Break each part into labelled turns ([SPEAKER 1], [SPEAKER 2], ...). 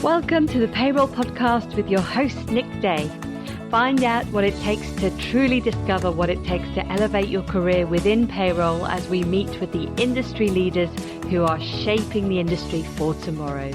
[SPEAKER 1] Welcome to the Payroll Podcast with your host, Nick Day. Find out what it takes to truly discover what it takes to elevate your career within payroll as we meet with the industry leaders who are shaping the industry for tomorrow.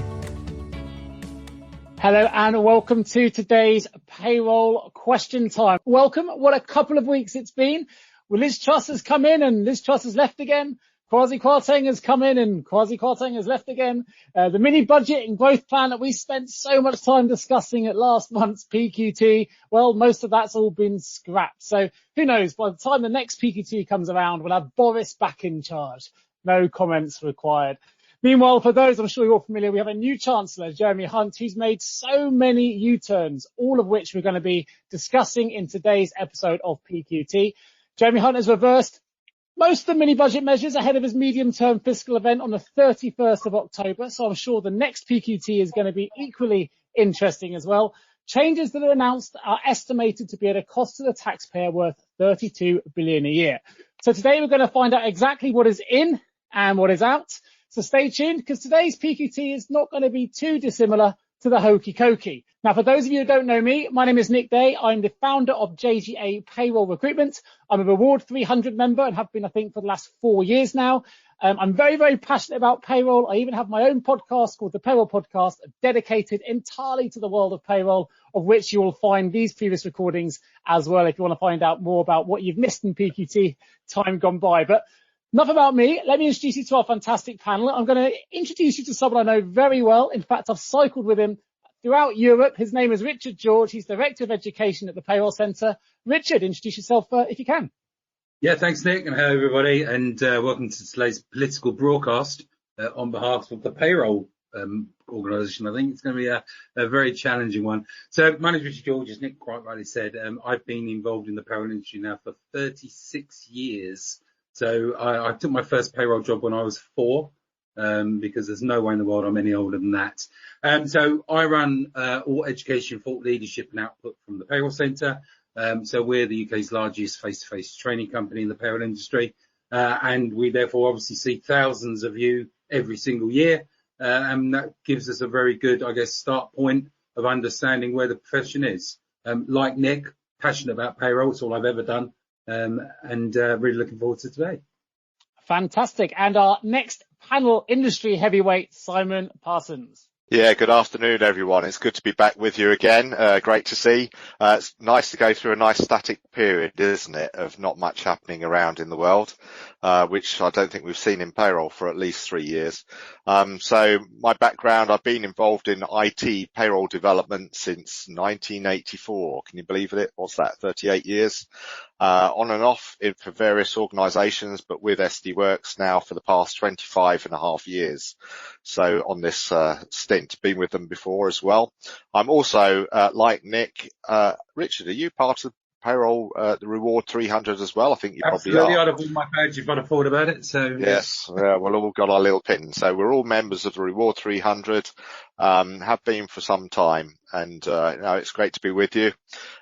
[SPEAKER 2] Hello and welcome to today's Payroll Question Time. Welcome. What a couple of weeks it's been. Well, Liz Truss has come in and Liz Truss has left again. Kwasi Kwarteng has come in and Kwasi Kwarteng has left again. The mini budget and growth plan that we spent so much time discussing at last month's PQT, well, most of that's all been scrapped. So who knows, by the time the next PQT comes around, we'll have Boris back in charge. No comments required. Meanwhile, for those I'm sure you're all familiar, we have a new Chancellor, Jeremy Hunt, who's made so many U-turns, all of which we're going to be discussing in today's episode of PQT. Jeremy Hunt has reversed most of the mini-budget measures ahead of his medium-term fiscal event on the 31st of October, so I'm sure the next PQT is going to be equally interesting as well. Changes that are announced are estimated to be at a cost to the taxpayer worth $32 billion a year. So today we're going to find out exactly what is in and what is out. So stay tuned, because today's PQT is not going to be too dissimilar to the Hokey Cokey. Now, for those of you who don't know me, my name is Nick Day. I'm the founder of JGA Payroll Recruitment. I'm a Reward 300 member and have been, I think, for the last 4 years now. I'm very, very passionate about payroll. I even have my own podcast called the Payroll Podcast, dedicated entirely to the world of payroll, of which you will find these previous recordings as well if you want to find out more about what you've missed in PQT time gone by. But enough about me. Let me introduce you to our fantastic panel. I'm going to introduce you to someone I know very well. In fact, I've cycled with him throughout Europe. His name is Richard George. He's Director of Education at the Payroll Centre. Richard, introduce yourself if you can.
[SPEAKER 3] Yeah, thanks, Nick, and hello, everybody, and welcome to today's political broadcast on behalf of the Payroll organisation. I think it's going to be a very challenging one. So my name is Richard George, as Nick quite rightly said. I've been involved in the payroll industry now for 36 years. So I took my first payroll job when I was 4, because there's no way in the world I'm any older than that. So I run all education, thought leadership and output from the Payroll Centre. So we're the UK's largest face-to-face training company in the payroll industry. And we therefore obviously see thousands of you every single year. And that gives us a very good, I guess, start point of understanding where the profession is. Like Nick, passionate about payroll. It's all I've ever done. And really looking forward to today.
[SPEAKER 2] Fantastic. And our next panel, industry heavyweight, Simon Parsons.
[SPEAKER 4] Yeah, good afternoon, everyone. It's good to be back with you again. Great to see. It's nice to go through a nice static period, isn't it, of not much happening around in the world, which I don't think we've seen in payroll for at least 3 years. So my background, I've been involved in IT payroll development since 1984. Can you believe it? What's that, 38 years? On and off for various organisations, but with SD Works now for the past 25 and a half years. So on this stint, been with them before as well. I'm also, like Nick, Richard, are you part of payroll, the Reward 300 as well? I think you
[SPEAKER 3] Absolutely.
[SPEAKER 4] probably are.
[SPEAKER 3] I'd have all my badge if I'd have thought about it. So
[SPEAKER 4] yes, yeah, we've all got our little pin. So we're all members of the Reward 300, have been for some time, and it's great to be with you.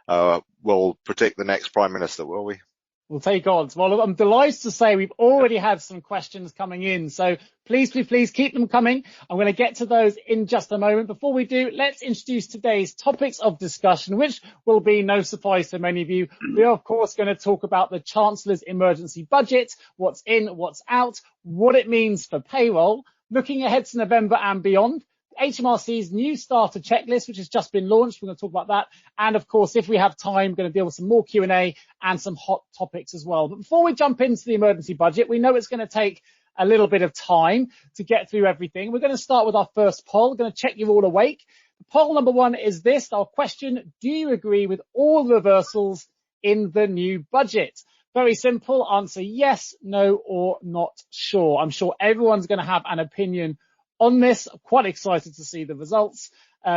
[SPEAKER 4] We'll predict the next Prime Minister, will we?
[SPEAKER 2] We'll take odds. Well, I'm delighted to say we've already had some questions coming in. So please keep them coming. I'm going to get to those in just a moment. Before we do, let's introduce today's topics of discussion, which will be no surprise to many of you. We are, of course, going to talk about the Chancellor's emergency budget, what's in, what's out, what it means for payroll, looking ahead to November and beyond, HMRC's new starter checklist, which has just been launched. We're going to talk about that. And of course, if we have time, we're going to deal with some more Q&A and some hot topics as well. But before we jump into the emergency budget, we know it's going to take a little bit of time to get through everything. We're going to start with our first poll. We're going to check you're all awake. Poll number 1 is this. Our question: do you agree with all the reversals in the new budget? Very simple. Answer yes, no, or not sure. I'm sure everyone's going to have an opinion on this. I'm quite excited to see the results.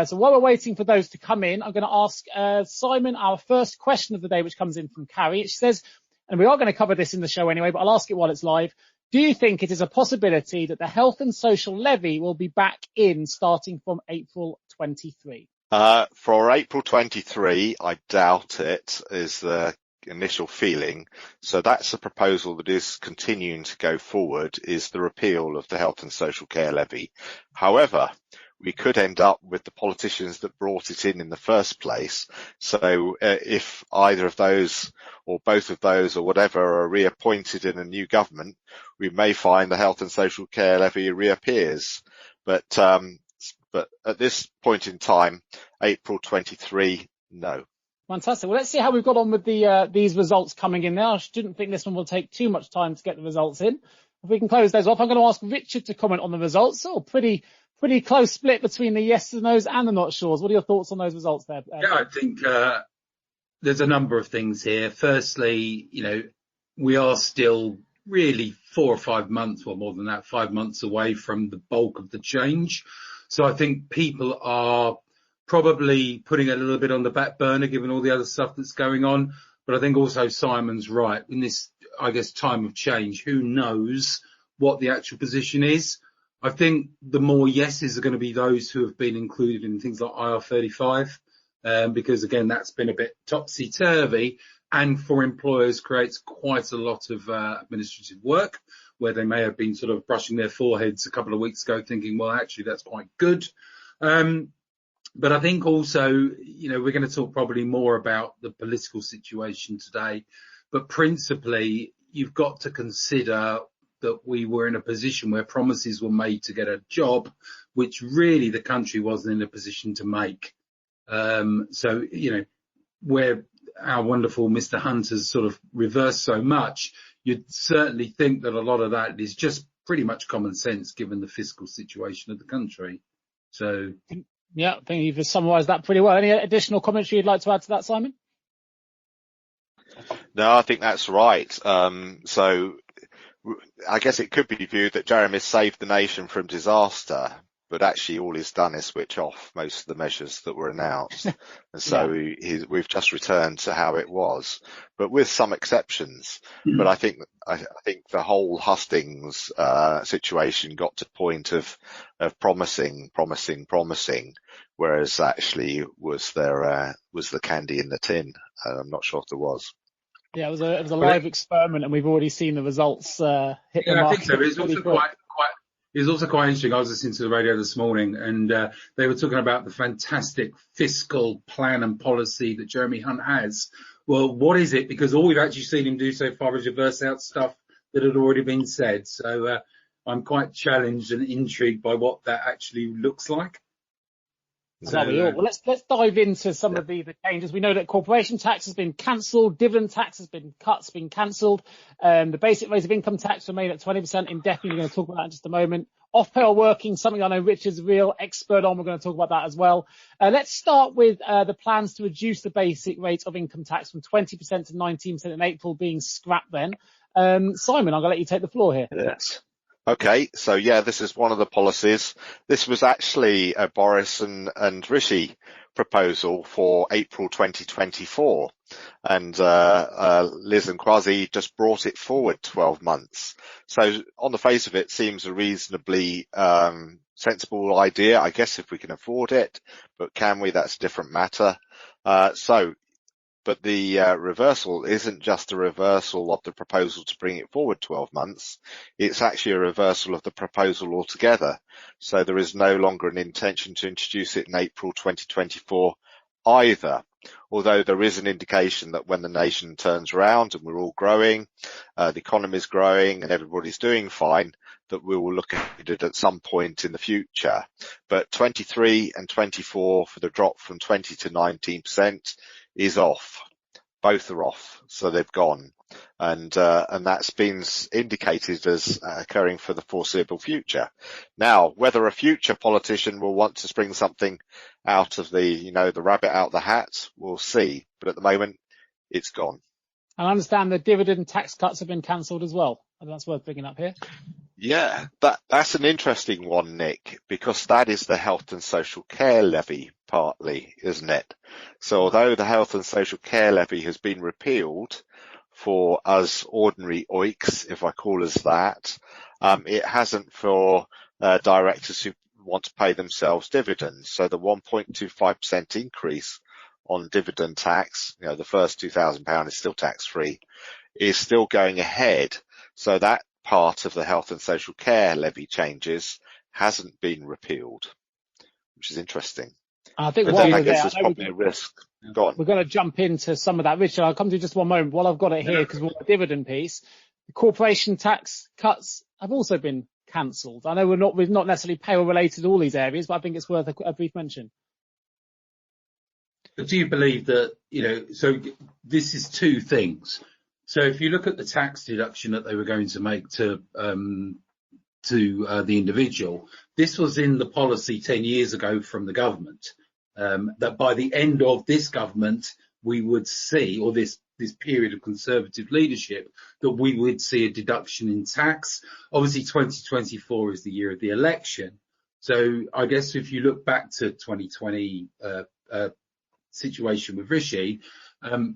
[SPEAKER 2] So while we're waiting for those to come in, I'm going to ask Simon our first question of the day, which comes in from Carrie. She says, and we are going to cover this in the show anyway, but I'll ask it while it's live. Do you think it is a possibility that the health and social levy will be back in starting from April 23?
[SPEAKER 4] For April 23, I doubt it, is the initial feeling. So that's a proposal that is continuing to go forward, is the repeal of the health and social care levy. However, we could end up with the politicians that brought it in the first place. So if either of those or both of those or whatever are reappointed in a new government, we may find the health and social care levy reappears. But at this point in time, April 23, no.
[SPEAKER 2] Fantastic. Well, let's see how we've got on with these results coming in now. I didn't think this one will take too much time to get the results in. If we can close those off, I'm going to ask Richard to comment on the results. Oh, pretty close split between the yes and no's and the not sures. What are your thoughts on those results there?
[SPEAKER 3] Yeah, I think there's a number of things here. Firstly, we are still really 4 or 5 months, well, more than that, 5 months away from the bulk of the change. So I think people are probably putting a little bit on the back burner, given all the other stuff that's going on. But I think also Simon's right. In this, I guess, time of change, who knows what the actual position is? I think the more yeses are going to be those who have been included in things like IR35, because, again, that's been a bit topsy-turvy, and for employers creates quite a lot of administrative work, where they may have been sort of brushing their foreheads a couple of weeks ago thinking, well, actually, that's quite good. But I think also, we're going to talk probably more about the political situation today, but principally, you've got to consider that we were in a position where promises were made to get a job, which really the country wasn't in a position to make. So, where our wonderful Mr. Hunt has sort of reversed so much, you'd certainly think that a lot of that is just pretty much common sense given the fiscal situation of the country. So,
[SPEAKER 2] yeah, I think you've just summarised that pretty well. Any additional commentary you'd like to add to that, Simon?
[SPEAKER 4] No, I think that's right. So I guess it could be viewed that Jeremy saved the nation from disaster, but actually all he's done is switch off most of the measures that were announced. And so we've just returned to how it was, but with some exceptions. But I think the whole hustings situation got to the point of promising, whereas actually was the candy in the tin. I'm not sure if there was.
[SPEAKER 2] Yeah, it was a live experiment, and we've already seen the results hit the market.
[SPEAKER 3] I think so. It's also quite interesting. I was listening to the radio this morning, and they were talking about the fantastic fiscal plan and policy that Jeremy Hunt has. Well, what is it? Because all we've actually seen him do so far is reverse out stuff that had already been said. So I'm quite challenged and intrigued by what that actually looks like.
[SPEAKER 2] Well, let's dive into some of the changes. We know that corporation tax has been cancelled, dividend tax has been cut, it's been cancelled. The basic rate of income tax remain at 20% indefinitely. We're going to talk about that in just a moment. Off-payroll working, something I know Richard's a real expert on. We're going to talk about that as well. Let's start with the plans to reduce the basic rate of income tax from 20% to 19% in April being scrapped then. Simon, I'm going to let you take the floor here.
[SPEAKER 4] Yes. Okay, so this is one of the policies. This was actually a Boris and Rishi proposal for April 2024, and Liz and Kwasi just brought it forward 12 months. So on the face of it, seems a reasonably sensible idea, I guess, if we can afford it, but can we? That's a different matter. But the reversal isn't just a reversal of the proposal to bring it forward 12 months. It's actually a reversal of the proposal altogether. So there is no longer an intention to introduce it in April 2024 either. Although there is an indication that when the nation turns around and we're all growing, the economy is growing and everybody's doing fine, that we will look at it at some point in the future. But 23 and 24 for the drop from 20 to 19% is off. Both are off, so they've gone. And that's been indicated as occurring for the foreseeable future. Now, whether a future politician will want to spring something out of the rabbit out of the hat, we'll see. But at the moment, it's gone.
[SPEAKER 2] I understand the dividend tax cuts have been cancelled as well. And that's worth bringing up here.
[SPEAKER 4] Yeah, that's an interesting one, Nick, because that is the health and social care levy partly, isn't it? So although the health and social care levy has been repealed for us ordinary oiks, if I call us that, it hasn't for directors who want to pay themselves dividends. So the 1.25% increase on dividend tax, the first £2,000 is still tax free, is still going ahead. So that part of the health and social care levy changes hasn't been repealed. which is interesting.
[SPEAKER 2] I think
[SPEAKER 4] But
[SPEAKER 2] while
[SPEAKER 4] then I
[SPEAKER 2] we're
[SPEAKER 4] guess
[SPEAKER 2] there,
[SPEAKER 4] there's probably a risk. Go on.
[SPEAKER 2] we're going to jump into some of that. Richard, I'll come to you just one moment while I've got it here because we're on the dividend piece. The corporation tax cuts have also been cancelled. I know we're not necessarily payroll related to all these areas, but I think it's worth a brief mention.
[SPEAKER 3] But do you believe that, so this is two things. So if you look at the tax deduction that they were going to make to the individual, this was in the policy 10 years ago from the government, that by the end of this government, we would see, or this period of Conservative leadership, that we would see a deduction in tax. Obviously, 2024 is the year of the election. So I guess if you look back to 2020 situation with Rishi,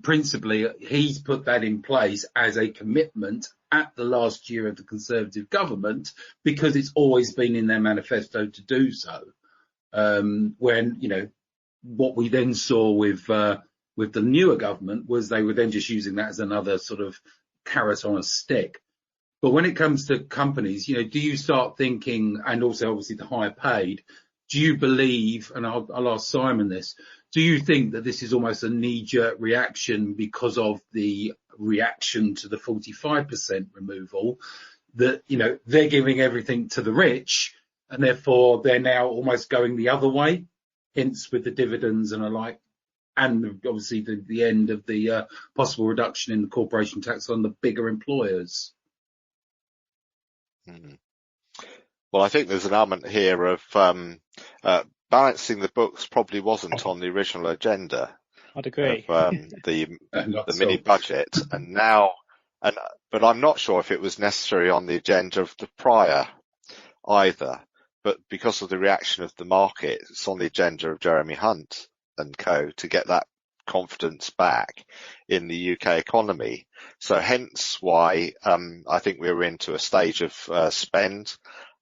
[SPEAKER 3] principally, he's put that in place as a commitment at the last year of the Conservative government because it's always been in their manifesto to do so. When, what we then saw with the newer government was they were then just using that as another sort of carrot on a stick. But when it comes to companies, do you start thinking, and also obviously the higher paid, do you believe, and I'll ask Simon this, do you think that this is almost a knee-jerk reaction because of the reaction to the 45% removal, that, they're giving everything to the rich and therefore they're now almost going the other way, hence with the dividends and alike, and obviously the end of the possible reduction in the corporation tax on the bigger employers?
[SPEAKER 4] Well, I think there's an element here of balancing the books probably wasn't on the original agenda.
[SPEAKER 2] I'd agree.
[SPEAKER 4] Of the mini budget, and now, but I'm not sure if it was necessarily on the agenda of the prior either. But because of the reaction of the market, it's on the agenda of Jeremy Hunt and co to get that confidence back in the UK economy. So hence why I think we're into a stage of spend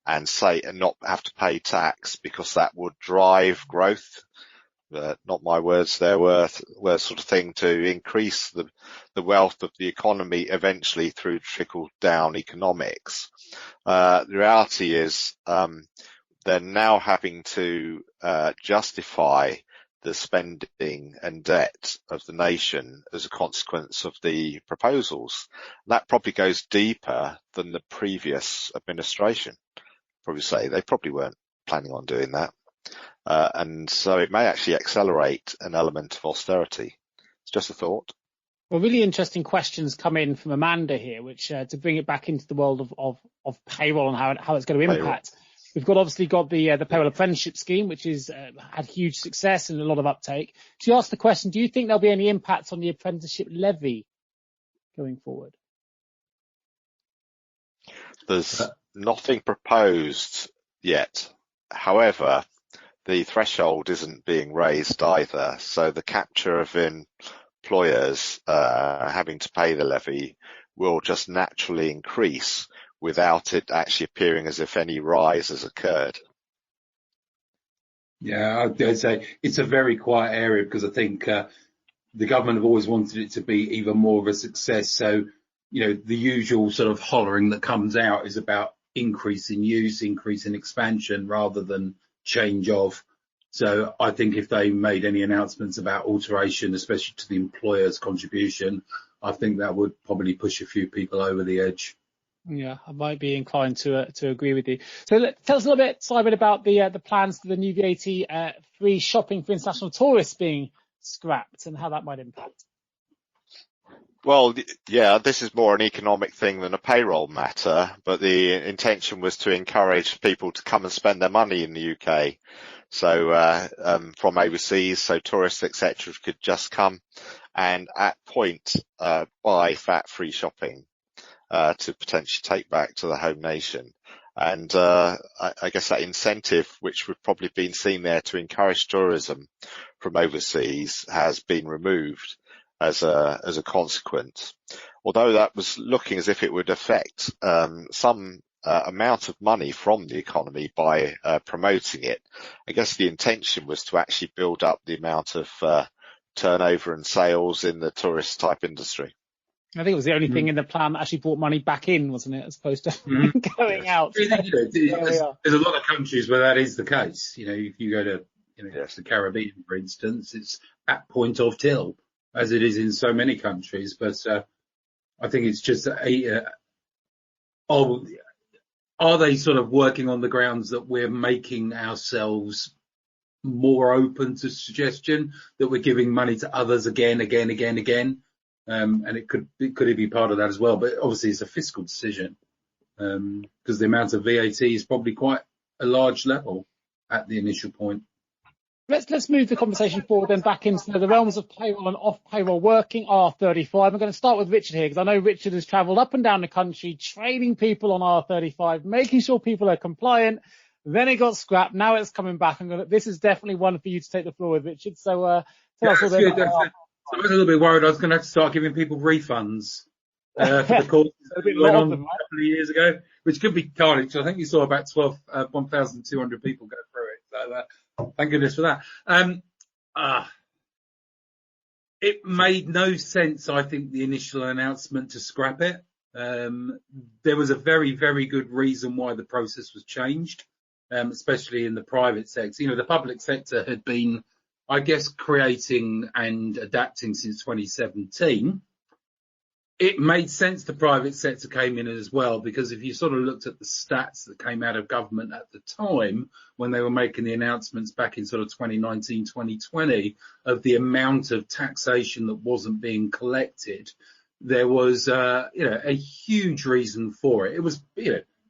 [SPEAKER 4] and not have to pay tax, because that would drive growth. Not my words, their worth sort of thing, to increase the wealth of the economy eventually through trickle down economics. The reality is they're now having to justify the spending and debt of the nation as a consequence of the proposals. That probably goes deeper than the previous administration. Probably say they probably weren't planning on doing that. And so it may actually accelerate an element of austerity. It's just a thought.
[SPEAKER 2] Well, really interesting questions come in from Amanda here, which to bring it back into the world of payroll and how it's going to impact. We've obviously got the payroll apprenticeship scheme, which is had huge success and a lot of uptake. She asked the question, do you think there'll be any impact on the apprenticeship levy going forward?
[SPEAKER 4] There's nothing proposed yet. However, the threshold isn't being raised either. So the capture of employers having to pay the levy will just naturally increase without it actually appearing as if any rise has occurred.
[SPEAKER 3] Yeah, I'd say it's a very quiet area because I think the government have always wanted it to be even more of a success. So, the usual sort of hollering that comes out is about increase in use, increase in expansion rather than change of. So I think if they made any announcements about alteration, especially to the employer's contribution, I think that would probably push a few people over the edge.
[SPEAKER 2] Yeah, I might be inclined to agree with you. So tell us a little bit, Simon, about the plans for the new VAT free shopping for international tourists being scrapped and how that might impact.
[SPEAKER 4] Well, yeah, this is more an economic thing than a payroll matter, but the intention was to encourage people to come and spend their money in the UK. So from overseas, so tourists, etc., could just come and at point buy VAT-free shopping to potentially take back to the home nation. And I guess that incentive, which would probably been seen there to encourage tourism from overseas, has been removed as a consequence. Although that was looking as if it would affect some amount of money from the economy by promoting it. I guess the intention was to actually build up the amount of turnover and sales in the tourist type industry.
[SPEAKER 2] I think it was the only thing in the plan that actually brought money back in, wasn't it, as opposed to going out.
[SPEAKER 3] There's a lot of countries where that is the case. If you go to
[SPEAKER 4] Yes.
[SPEAKER 3] the Caribbean, for instance, it's at point of till, as it is in so many countries. But I think it's just are they sort of working on the grounds that we're making ourselves more open to suggestion, that we're giving money to others again? And could it be part of that as well? But obviously it's a fiscal decision, because the amount of VAT is probably quite a large level at the initial point.
[SPEAKER 2] Let's move the conversation forward then back into the realms of payroll and off-payroll working, R35. I'm going to start with Richard here, because I know Richard has travelled up and down the country training people on R35, making sure people are compliant. Then it got scrapped. Now it's coming back. This is definitely one for you to take the floor with, Richard. So tell us all
[SPEAKER 3] good. I was a little bit worried I was going to have to start giving people refunds for the course that went on a couple of years ago, which could be carnage. I think you saw about 1,200 people go through it. So thank goodness for that. It made no sense, I think, the initial announcement to scrap it. There was a very, very good reason why the process was changed, especially in the private sector. The public sector had been, I guess, creating and adapting since 2017. It made sense the private sector came in as well, because if you sort of looked at the stats that came out of government at the time when they were making the announcements back in sort of 2019, 2020 of the amount of taxation that wasn't being collected, there was, a huge reason for it. It was,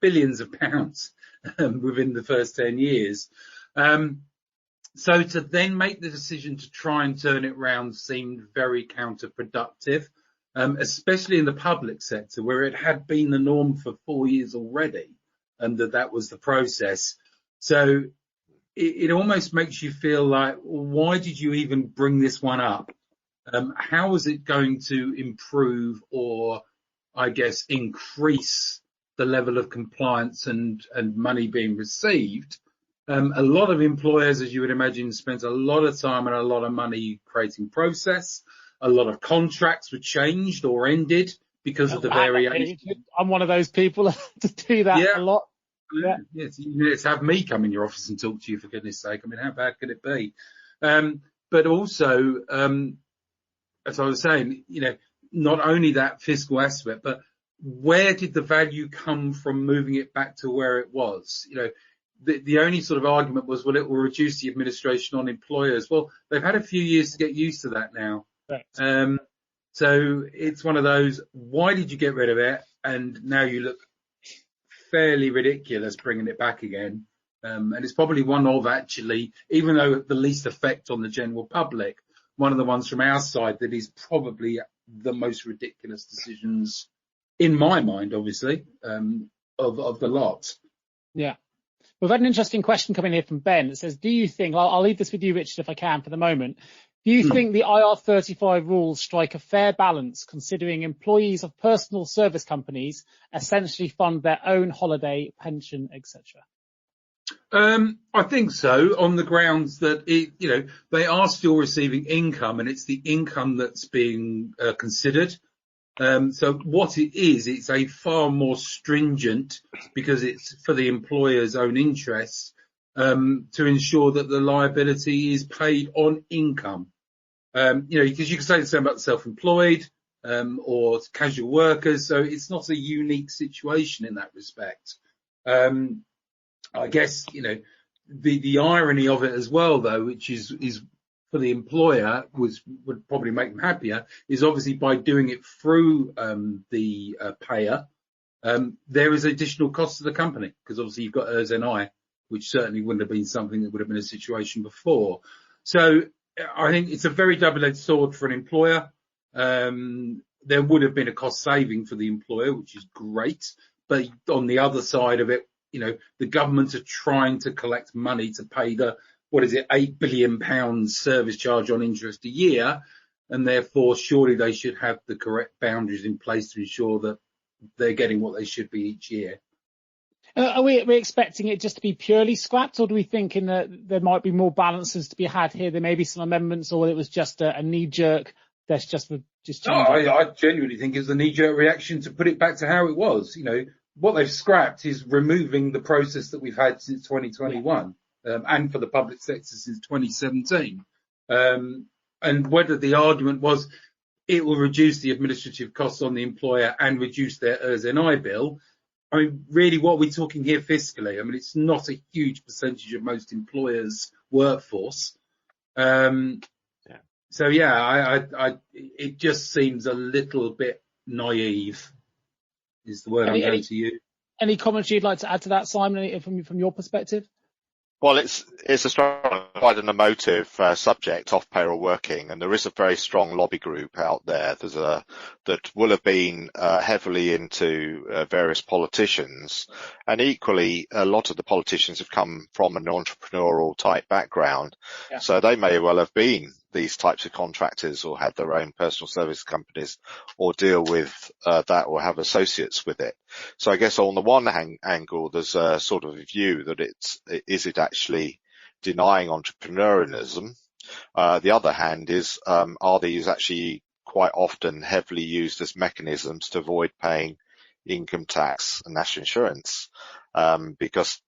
[SPEAKER 3] billions of pounds within the first 10 years. So to then make the decision to try and turn it round seemed very counterproductive. Especially in the public sector, where it had been the norm for 4 years already, and that was the process. So it almost makes you feel like, why did you even bring this one up? How is it going to improve or, I guess, increase the level of compliance and money being received? A lot of employers, as you would imagine, spent a lot of time and a lot of money creating process. A lot of contracts were changed or ended because of the variation.
[SPEAKER 2] I'm one of those people to do that a lot.
[SPEAKER 3] Yeah. Yes, let's have me come in your office and talk to you, for goodness sake. I mean, how bad could it be? But also, as I was saying, not only that fiscal aspect, but where did the value come from moving it back to where it was? The only sort of argument was, well, it will reduce the administration on employers. Well, they've had a few years to get used to that now.
[SPEAKER 2] Right.
[SPEAKER 3] So it's one of those, why did you get rid of it? And now you look fairly ridiculous bringing it back again. And it's probably one of, actually, even though the least effect on the general public, one of the ones from our side that is probably the most ridiculous decisions in my mind, obviously, of the lot.
[SPEAKER 2] Yeah. We've had an interesting question coming here from Ben. It says, do you think, I'll leave this with you, Richard, if I can for the moment. Do you think the IR35 rules strike a fair balance, considering employees of personal service companies essentially fund their own holiday, pension, etc.?
[SPEAKER 3] I think so, on the grounds that they are still receiving income, and it's the income that's being considered. So what it is, it's a far more stringent, because it's for the employer's own interests, to ensure that the liability is paid on income. Because you can say the same about the self-employed, or casual workers. So it's not a unique situation in that respect. I guess, the irony of it as well, though, which is for the employer would probably make them happier, is obviously by doing it through, the payer, there is additional cost to the company, because obviously you've got ERS NI, which certainly wouldn't have been something that would have been a situation before. So I think it's a very double-edged sword for an employer. There would have been a cost saving for the employer, which is great. But on the other side of it, the government are trying to collect money to pay the, £8 billion service charge on interest a year. And therefore, surely they should have the correct boundaries in place to ensure that they're getting what they should be each year.
[SPEAKER 2] Are we expecting it just to be purely scrapped, or do we think there might be more balances to be had here? There may be some amendments, or it was just a knee-jerk. That's just
[SPEAKER 3] No, I genuinely think it's a knee-jerk reaction to put it back to how it was. What they've scrapped is removing the process that we've had since 2021. and for the public sector since 2017. And whether the argument was it will reduce the administrative costs on the employer and reduce their ERS-NI bill. I mean, really, what are we talking here fiscally? I mean, it's not a huge percentage of most employers' workforce. So yeah, it just seems a little bit naive, is the word I'm going to use.
[SPEAKER 2] Any comments you'd like to add to that, Simon, from your perspective?
[SPEAKER 4] Well, it's a strong, quite an emotive subject, off payroll working, and there is a very strong lobby group out there. That will have been heavily into various politicians, and equally, a lot of the politicians have come from an entrepreneurial type background, so they may well have been these types of contractors or had their own personal service companies or deal with that or have associates with it. So I guess on the one angle, there's a sort of a view that is it actually denying entrepreneurialism? The other hand is, are these actually quite often heavily used as mechanisms to avoid paying income tax and national insurance? Because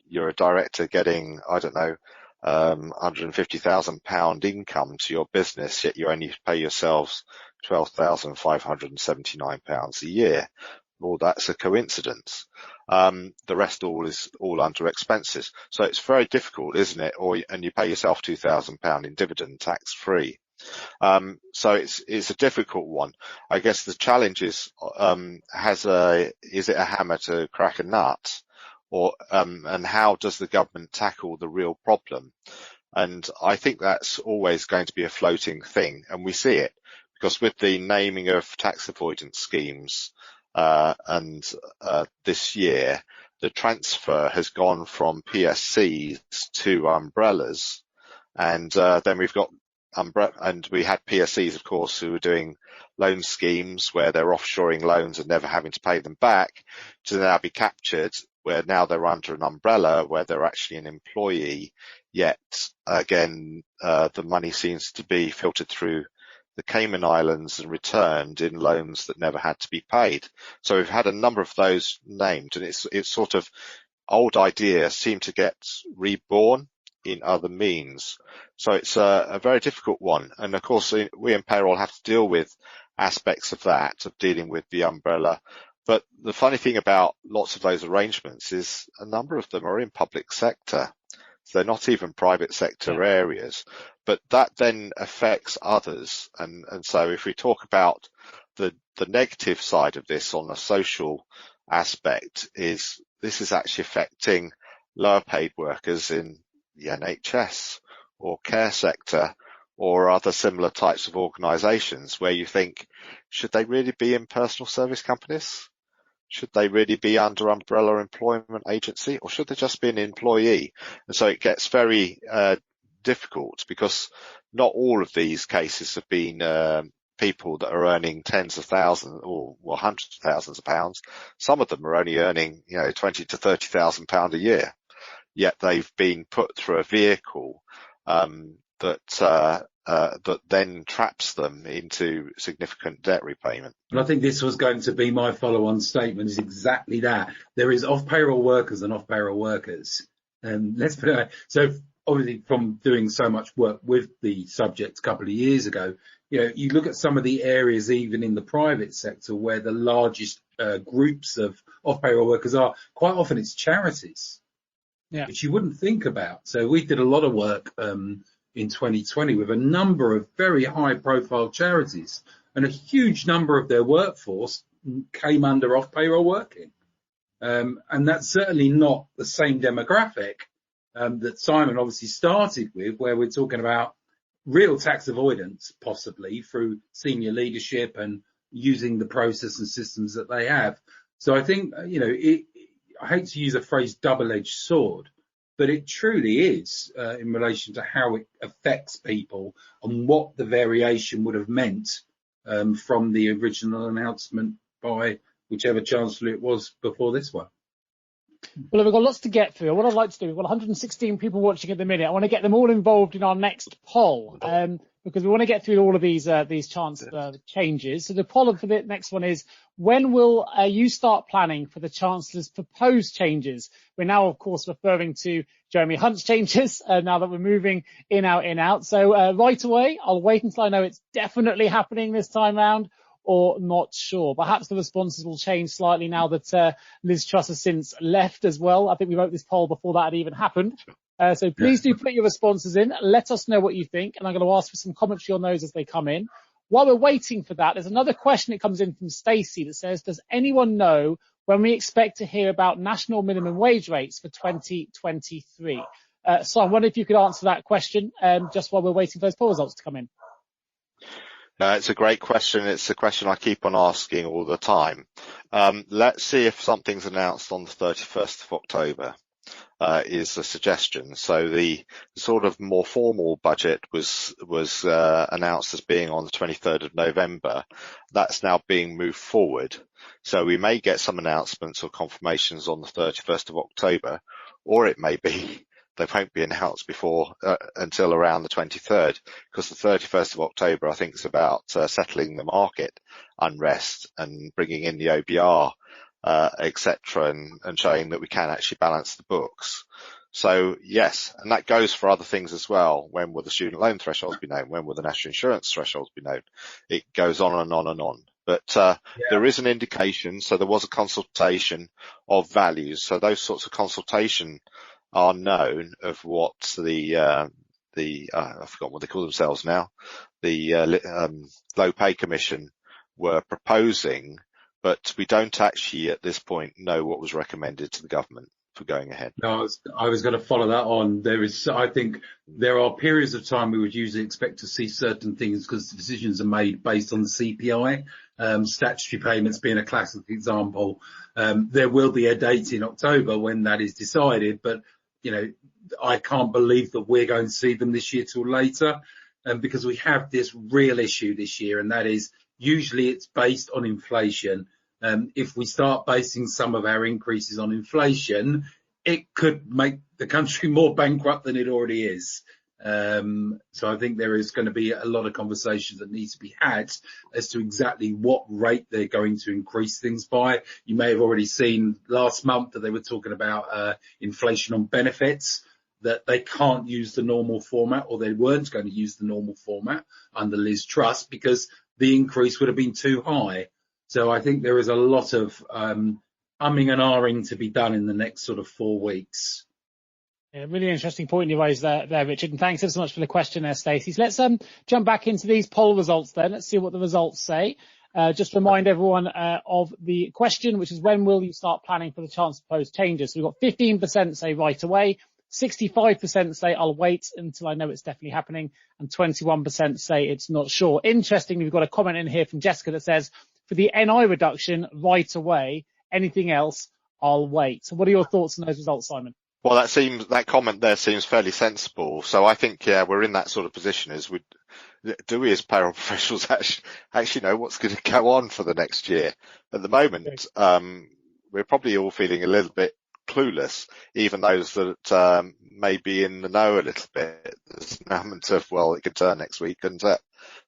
[SPEAKER 4] you're a director getting, I don't know, £150,000 income to your business, yet you only pay yourselves £12,579 a year. Well, that's a coincidence. The rest is all under expenses. So it's very difficult, isn't it? And you pay yourself £2,000 in dividend tax free. So it's a difficult one. I guess the challenge is, is it a hammer to crack a nut? And how does the government tackle the real problem? And I think that's always going to be a floating thing, and we see it because with the naming of tax avoidance schemes, this year the transfer has gone from PSCs to umbrellas, and then we've got and we had PSCs, of course, who were doing loan schemes where they're offshoring loans and never having to pay them back, to now be captured, where now they're under an umbrella where they're actually an employee, yet again the money seems to be filtered through the Cayman Islands and returned in loans that never had to be paid. So we've had a number of those named, and it's sort of old ideas seem to get reborn in other means. So it's a very difficult one. And of course, we in payroll have to deal with aspects of that, of dealing with the umbrella. But the funny thing about lots of those arrangements is a number of them are in public sector. So they're not even private sector areas, but that then affects others. And so if we talk about the negative side of this on a social aspect, is this is actually affecting lower paid workers in the NHS or care sector or other similar types of organisations where you think, should they really be in personal service companies? Should they really be under umbrella employment agency, or should they just be an employee? And so it gets very difficult because not all of these cases have been people that are earning tens of thousands or hundreds of thousands of pounds. Some of them are only earning, £20,000 to £30,000 a year, yet they've been put through a vehicle that then traps them into significant debt repayment.
[SPEAKER 3] And I think this was going to be my follow-on statement, is exactly that. There is off-payroll workers and off-payroll workers. Let's put it that way. So obviously from doing so much work with the subject a couple of years ago, you look at some of the areas even in the private sector where the largest groups of off-payroll workers are, quite often it's charities, which you wouldn't think about. So we did a lot of work in 2020 with a number of very high profile charities, and a huge number of their workforce came under off payroll working. And that's certainly not the same demographic that Simon obviously started with, where we're talking about real tax avoidance, possibly through senior leadership and using the process and systems that they have. So I think, I hate to use a phrase double-edged sword, but it truly is in relation to how it affects people and what the variation would have meant from the original announcement by whichever Chancellor it was before this one.
[SPEAKER 2] Well, we've got lots to get through. What I'd like to do, we've got 116 people watching at the minute. I want to get them all involved in our next poll, because we want to get through all of these chance changes. So the poll for the next one is, when will you start planning for the Chancellor's proposed changes? We're now, of course, referring to Jeremy Hunt's changes, now that we're moving in, out. So right away, I'll wait until I know it's definitely happening this time round, or not sure. Perhaps the responses will change slightly now that Liz Truss has since left as well. I think we wrote this poll before that had even happened. So please do put your responses in. Let us know what you think. And I'm going to ask for some commentary on those as they come in. While we're waiting for that, there's another question that comes in from Stacey that says, does anyone know when we expect to hear about national minimum wage rates for 2023? So I wonder if you could answer that question just while we're waiting for those poll results to come in.
[SPEAKER 4] It's a great question. It's a question I keep on asking all the time. Let's see if something's announced on the 31st of October, is a suggestion. So the sort of more formal budget was announced as being on the 23rd of November. That's now being moved forward. So we may get some announcements or confirmations on the 31st of October, or it may be they won't be announced before until around the 23rd, because the 31st of October, I think, is about settling the market unrest and bringing in the OBR, etc., and showing that we can actually balance the books. So yes, and that goes for other things as well. When will the student loan thresholds be known? When will the national insurance thresholds be known? It goes on and on and on. But there is an indication. So there was a consultation of values. So those sorts of consultation are known of what I've forgotten what they call themselves now, the Low Pay Commission were proposing, but we don't actually at this point know what was recommended to the government for going ahead.
[SPEAKER 3] No, I was going to follow that on. I think there are periods of time we would usually expect to see certain things because decisions are made based on the CPI, statutory payments being a classic example. There will be a date in October when that is decided, but I can't believe that we're going to see them this year till later, because we have this real issue this year, and that is usually it's based on inflation. If we start basing some of our increases on inflation, it could make the country more bankrupt than it already is. So I think there is going to be a lot of conversations that need to be had as to exactly what rate they're going to increase things by. You may have already seen last month that they were talking about inflation on benefits, that they can't use the normal format, or they weren't going to use the normal format under Liz Truss because the increase would have been too high. So I think there is a lot of umming and ahhing to be done in the next sort of 4 weeks.
[SPEAKER 2] Yeah, really interesting point you raised there, Richard, and thanks ever so much for the question there, Stacey. So let's jump back into these poll results then. Let's see what the results say. Just remind everyone of the question, which is, when will you start planning for the Chancellor's proposed changes? So we've got 15% say right away, 65% say I'll wait until I know it's definitely happening, and 21% say it's not sure. Interestingly, we've got a comment in here from Jessica that says, for the NI reduction, right away, anything else, I'll wait. So what are your thoughts on those results, Simon?
[SPEAKER 4] Well, that comment there seems fairly sensible. So I think, we're in that sort of position as we as payroll professionals actually know what's going to go on for the next year. At the moment, we're probably all feeling a little bit clueless, even those that may be in the know a little bit. There's an element of, well, it could turn next week, and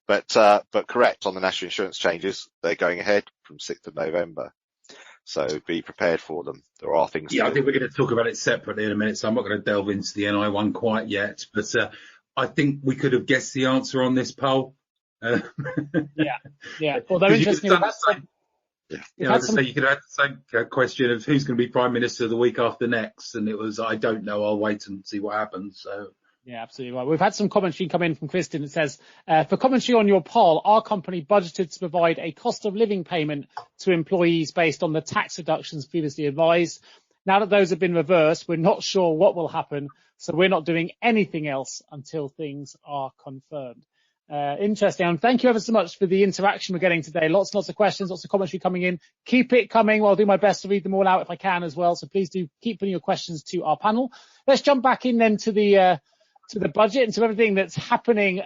[SPEAKER 4] but correct on the national insurance changes, they're going ahead from 6th of November. So be prepared for them. There are things.
[SPEAKER 3] Yeah, I think we're going to talk about it separately in a minute, so I'm not going to delve into the NI one quite yet. But I think we could have guessed the answer on this poll.
[SPEAKER 2] Yeah. Although interesting,
[SPEAKER 3] you could have the same question of who's going to be Prime Minister the week after next, and it was, I don't know, I'll wait and see what happens. So. Yeah,
[SPEAKER 2] absolutely right. We've had some commentary come in from Kristen that says, for commentary on your poll, our company budgeted to provide a cost of living payment to employees based on the tax reductions previously advised. Now that those have been reversed, we're not sure what will happen, so we're not doing anything else until things are confirmed. Interesting. And thank you ever so much for the interaction we're getting today. Lots and lots of questions, lots of commentary coming in. Keep it coming. I'll do my best to read them all out if I can as well. So please do keep putting your questions to our panel. Let's jump back in then to the budget and to everything that's happening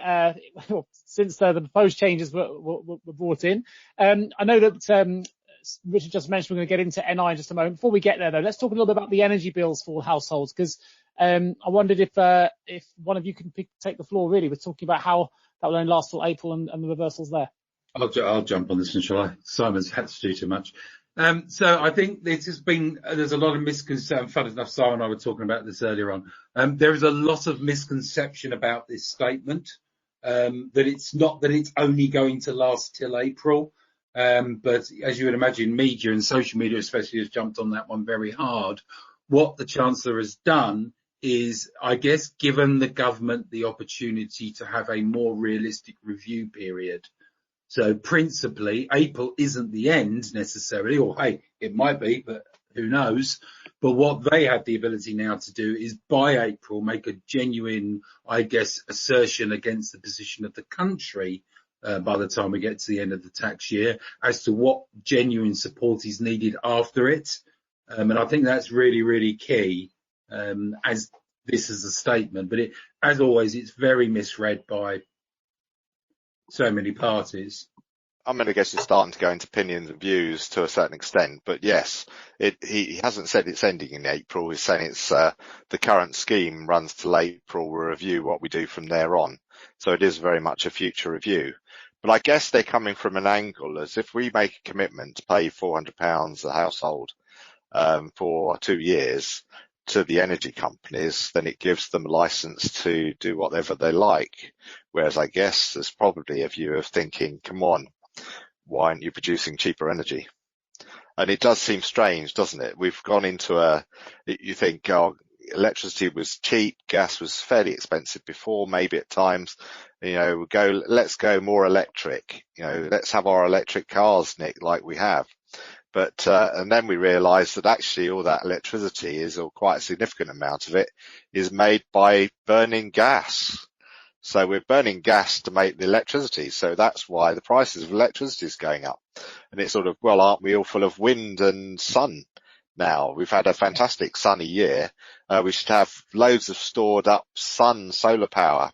[SPEAKER 2] since the proposed changes were brought in. I know that Richard just mentioned we're going to get into NI in just a moment. Before we get there, though, let's talk a little bit about the energy bills for households, because I wondered if one of you can take the floor, really. We're talking about how that will only last till April and the reversals there.
[SPEAKER 3] I'll jump on this one, shall I? Simon's had to do too much. So I think there's a lot of misconception. Fun enough, Simon and I were talking about this earlier on. There is a lot of misconception about this statement, that it's only going to last till April. But as you would imagine, media and social media especially has jumped on that one very hard. What the Chancellor has done is, I guess, given the government the opportunity to have a more realistic review period. So principally, April isn't the end necessarily, or hey, it might be, but who knows. But what they have the ability now to do is by April make a genuine, I guess, assertion against the position of the country by the time we get to the end of the tax year as to what genuine support is needed after it. And I think that's really, really key as this is a statement. But as always, it's very misread by so many parties.
[SPEAKER 4] I mean, I guess it's starting to go into opinions and views to a certain extent, but yes, he hasn't said it's ending in April. He's saying it's the current scheme runs till April. We'll review what we do from there on. So it is very much a future review. But I guess they're coming from an angle as if we make a commitment to pay £400 a household for 2 years to the energy companies, then it gives them a license to do whatever they like. Whereas I guess there's probably a view of thinking, come on, why aren't you producing cheaper energy? And it does seem strange, doesn't it? We've gone into you think, oh, electricity was cheap, gas was fairly expensive before, maybe at times, let's go more electric, let's have our electric cars, Nick, like we have. But, and then we realised that actually all that electricity or quite a significant amount of it is made by burning gas. So we're burning gas to make the electricity. So that's why the prices of electricity is going up. And it's sort of, well, aren't we all full of wind and sun now? We've had a fantastic sunny year. We should have loads of stored up solar power.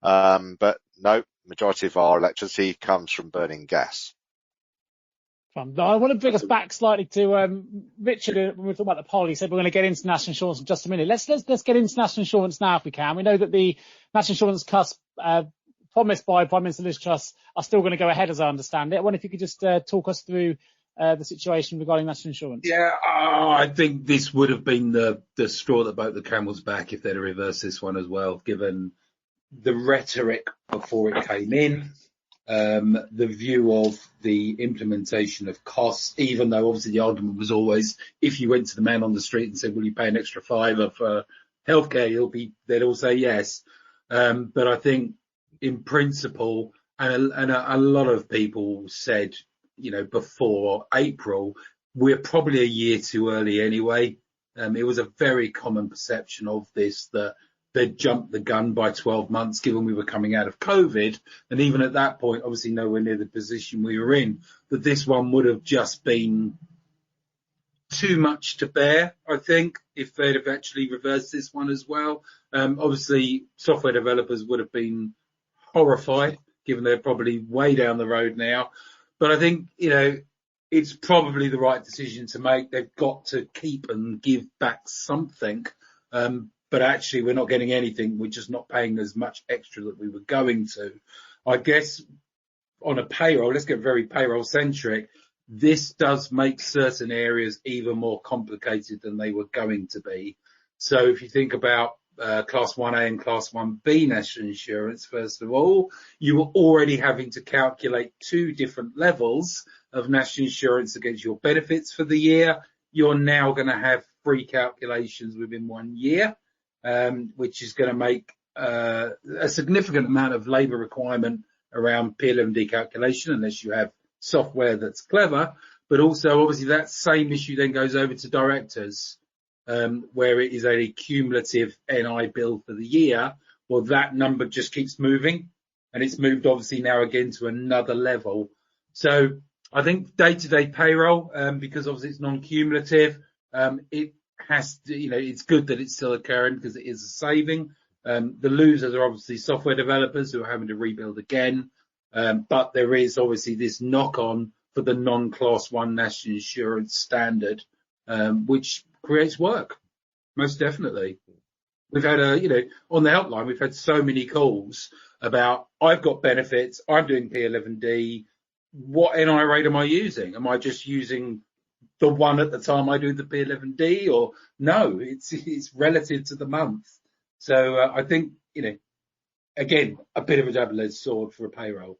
[SPEAKER 4] But no, majority of our electricity comes from burning gas.
[SPEAKER 2] I want to bring us back slightly to Richard. When we were talking about the poll, he said we're going to get into national insurance in just a minute. Let's get into national insurance now if we can. We know that the national insurance cuts promised by Prime Minister Liz Truss are still going to go ahead, as I understand it. I wonder if you could just talk us through the situation regarding national insurance.
[SPEAKER 3] Yeah, I think this would have been the straw that broke the camel's back if they'd have reversed this one as well, given the rhetoric before it came in. The view of the implementation of costs, even though obviously the argument was always, if you went to the man on the street and said, will you pay an extra £5 for healthcare, they'd all say yes. But I think in principle, and a lot of people said, before April, we're probably a year too early anyway. It was a very common perception of this, that they'd jumped the gun by 12 months, given we were coming out of COVID. And even at that point, obviously nowhere near the position we were in, that this one would have just been too much to bear, I think, if they'd have actually reversed this one as well. Obviously, software developers would have been horrified, given they're probably way down the road now. But I think, it's probably the right decision to make. They've got to keep and give back something. But actually we're not getting anything. We're just not paying as much extra that we were going to. I guess on a payroll, let's get very payroll centric. This does make certain areas even more complicated than they were going to be. So if you think about Class 1A and Class 1B national insurance, first of all, you were already having to calculate 2 different levels of national insurance against your benefits for the year. You're now going to have 3 calculations within 1 year. Which is going to make a significant amount of labour requirement around P11D calculation, unless you have software that's clever. But also, obviously, that same issue then goes over to directors, where it is a cumulative NI bill for the year. Well, that number just keeps moving, and it's moved obviously now again to another level. So I think day-to-day payroll, because obviously it's non-cumulative, it has to, it's good that it's still occurring because it is a saving. The losers are obviously software developers who are having to rebuild again. But there is obviously this knock-on for the non-class 1 national insurance standard, which creates work, most definitely. We've had on the helpline, we've had so many calls about, I've got benefits, I'm doing P11D, what NI rate am I using? Am I just using the one at the time I do the P11D, or no, it's relative to the month. So I think, again, a bit of a double-edged sword for a payroll.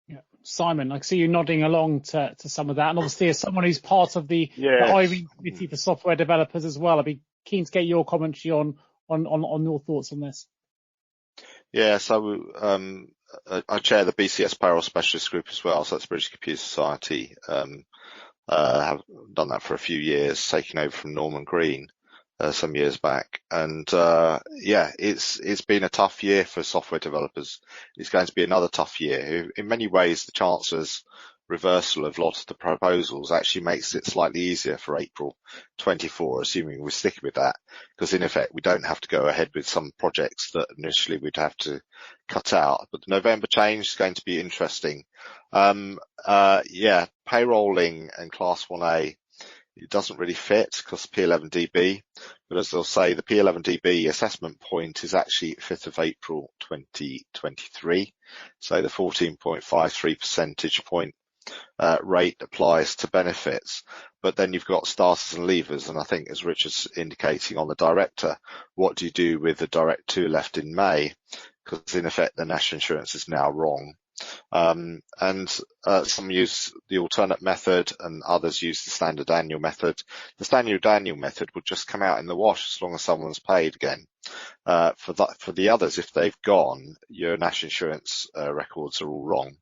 [SPEAKER 2] Yeah. Simon, I see you nodding along to some of that. And obviously, as someone who's part of the Irene Committee for Software Developers as well, I'd be keen to get your commentary on your thoughts on this.
[SPEAKER 4] Yeah, so I chair the BCS Payroll Specialist Group as well, so that's British Computer Society. Have done that for a few years, taking over from Norman Green some years back. And it's been a tough year for software developers. It's going to be another tough year. In many ways, the Chancellor's reversal of lots of the proposals actually makes it slightly easier for April 24, assuming we're sticking with that, because in effect we don't have to go ahead with some projects that initially we'd have to cut out. But the November change is going to be interesting. Payrolling and Class 1A, it doesn't really fit because P11DB, but as they'll say, the P11DB assessment point is actually 5th of April 2023. So the 14.53 percentage point rate applies to benefits, but then you've got starters and leavers, and I think, as Richard's indicating on the director, what do you do with the direct 2 left in May? Because in effect the national insurance is now wrong. Some use the alternate method and others use the standard annual method. The standard annual method would just come out in the wash as long as someone's paid again. For the others, if they've gone, your national insurance records are all wrong.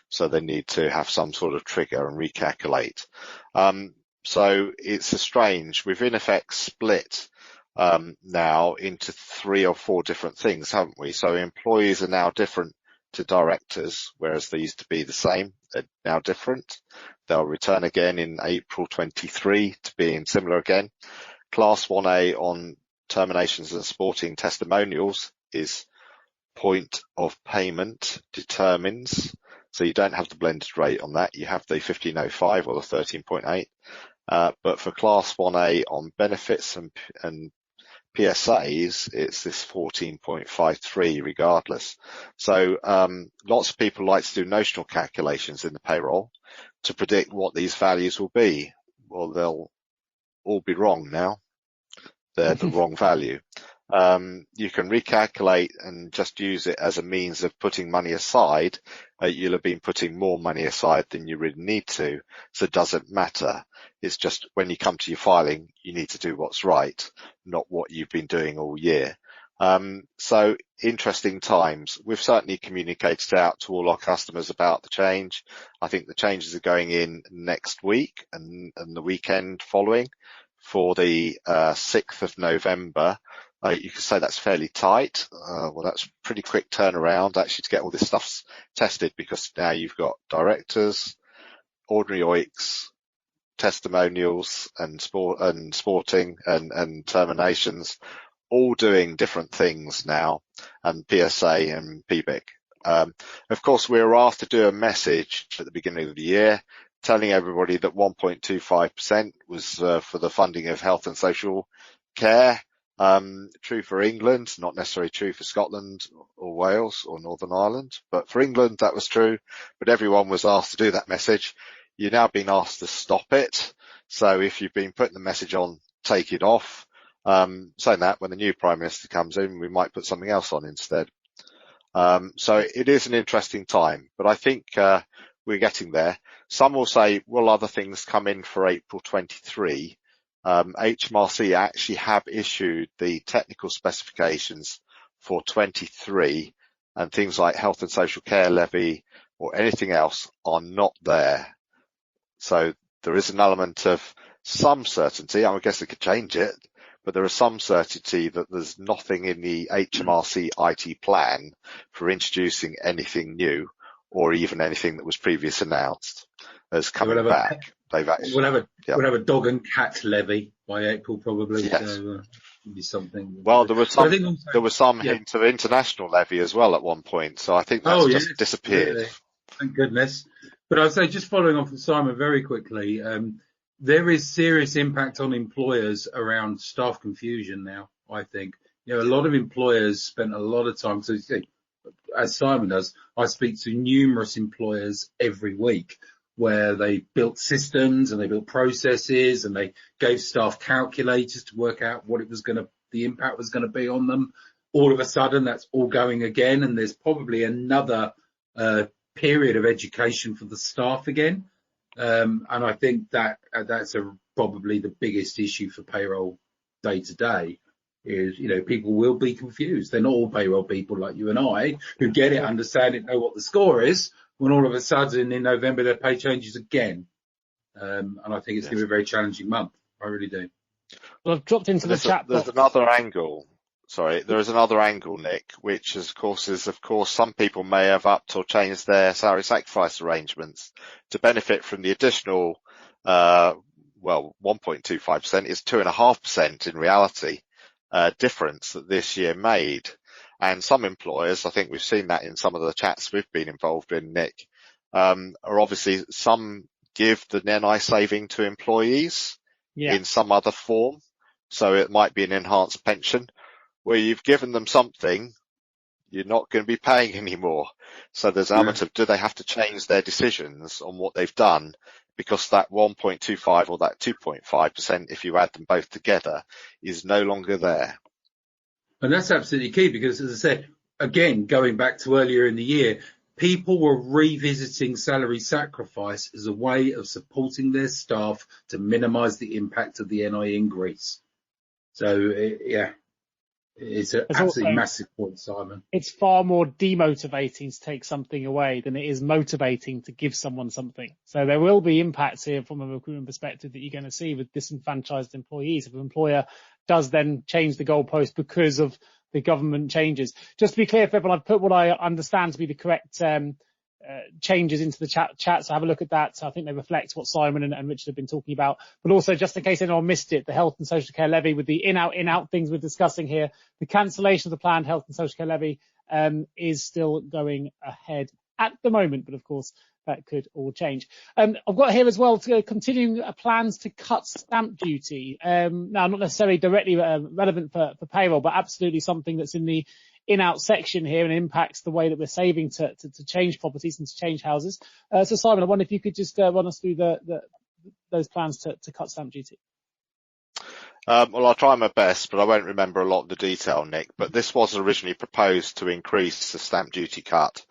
[SPEAKER 4] So they need to have some sort of trigger and recalculate. So it's strange. We've in effect split now into 3 or 4 different things, haven't we? So employees are now different to directors, whereas they used to be the same. They're now different. They'll return again in April 23 to being similar again. Class 1A on terminations and sporting testimonials is point of payment determines. So you don't have the blended rate on that. You have the 1505 or the 13.8. But for Class 1A on benefits and PSAs, it's this 14.53 regardless. So lots of people like to do notional calculations in the payroll to predict what these values will be. Well, they'll all be wrong now. They're the wrong value. You can recalculate and just use it as a means of putting money aside. You'll have been putting more money aside than you really need to, so it doesn't matter. It's just when you come to your filing, you need to do what's right, not what you've been doing all year. So interesting times. We've certainly communicated out to all our customers about the change. I think the changes are going in next week and the weekend following for the 6th of November. You could say that's fairly tight. Well, that's pretty quick turnaround actually to get all this stuff tested, because now you've got directors, ordinary OICs, testimonials and sporting and terminations all doing different things now, and PSA and PBIC. Of course, we were asked to do a message at the beginning of the year telling everybody that 1.25% was for the funding of health and social care. True for England, not necessarily true for Scotland or Wales or Northern Ireland, but for England that was true. But everyone was asked to do that message. You're now being asked to stop it. So if you've been putting the message on, take it off. Saying that, when the new Prime Minister comes in, we might put something else on instead. So it is an interesting time, but I think we're getting there. Some will say, will other things come in for April 23? HMRC actually have issued the technical specifications for 23, and things like health and social care levy or anything else are not there. So there is an element of some certainty. I guess they could change it, but there is some certainty that there's nothing in the HMRC IT plan for introducing anything new or even anything that was previously announced as coming back. They've actually,
[SPEAKER 3] we'll have a dog and cat levy by April probably.
[SPEAKER 4] Yes.
[SPEAKER 3] So be something.
[SPEAKER 4] Well, there was some hint of international levy as well at one point, so I think that's just disappeared.
[SPEAKER 3] Really. Thank goodness. But I'd say, just following on from Simon very quickly, there is serious impact on employers around staff confusion now, I think. A lot of employers spent a lot of time, so as Simon does, I speak to numerous employers every week where they built systems and they built processes and they gave staff calculators to work out what the impact was going to be on them. All of a sudden, that's all going again, and there's probably another period of education for the staff again. And I think that's probably the biggest issue for payroll day to day is, people will be confused. They're not all payroll people like you and I who get it, understand it, know what the score is, when all of a sudden in November their pay changes again. And I think it's going to be a very challenging month. I really do.
[SPEAKER 2] Well, I've dropped into the chat box.
[SPEAKER 4] There's another angle. Sorry, there is another angle, Nick, which is, of course, some people may have upped or changed their salary sacrifice arrangements to benefit from the additional, 1.25% is 2.5% in reality, difference that this year made. And some employers, I think we've seen that in some of the chats we've been involved in, Nick, are obviously, some give the NI saving to employees in some other form. So it might be an enhanced pension, where you've given them something you're not going to be paying anymore. So there's an element of, do they have to change their decisions on what they've done? Because that 1.25 or that 2.5%, if you add them both together, is no longer there.
[SPEAKER 3] And that's absolutely key because, as I said, again, going back to earlier in the year, people were revisiting salary sacrifice as a way of supporting their staff to minimise the impact of the NI increase. So, it's an absolutely massive point, Simon.
[SPEAKER 2] It's far more demotivating to take something away than it is motivating to give someone something. So there will be impacts here from a recruitment perspective that you're going to see with disenfranchised employees. If an employer does then change the goalpost because of the government changes. Just to be clear for everyone, I've put what I understand to be the correct changes into the chat, so have a look at that. So I think they reflect what Simon and Richard have been talking about. But also, just in case anyone missed it, the health and social care levy with the in-out things we're discussing here, the cancellation of the planned health and social care levy is still going ahead at the moment, but of course that could all change. I've got here as well to continuing plans to cut stamp duty. Now, not necessarily directly relevant for payroll, but absolutely something that's in the in-out section here and impacts the way that we're saving to change properties and to change houses. So Simon, I wonder if you could just run us through those plans to cut stamp duty.
[SPEAKER 4] Well, I'll try my best, but I won't remember a lot of the detail, Nick. But this was originally proposed to increase the stamp duty cut.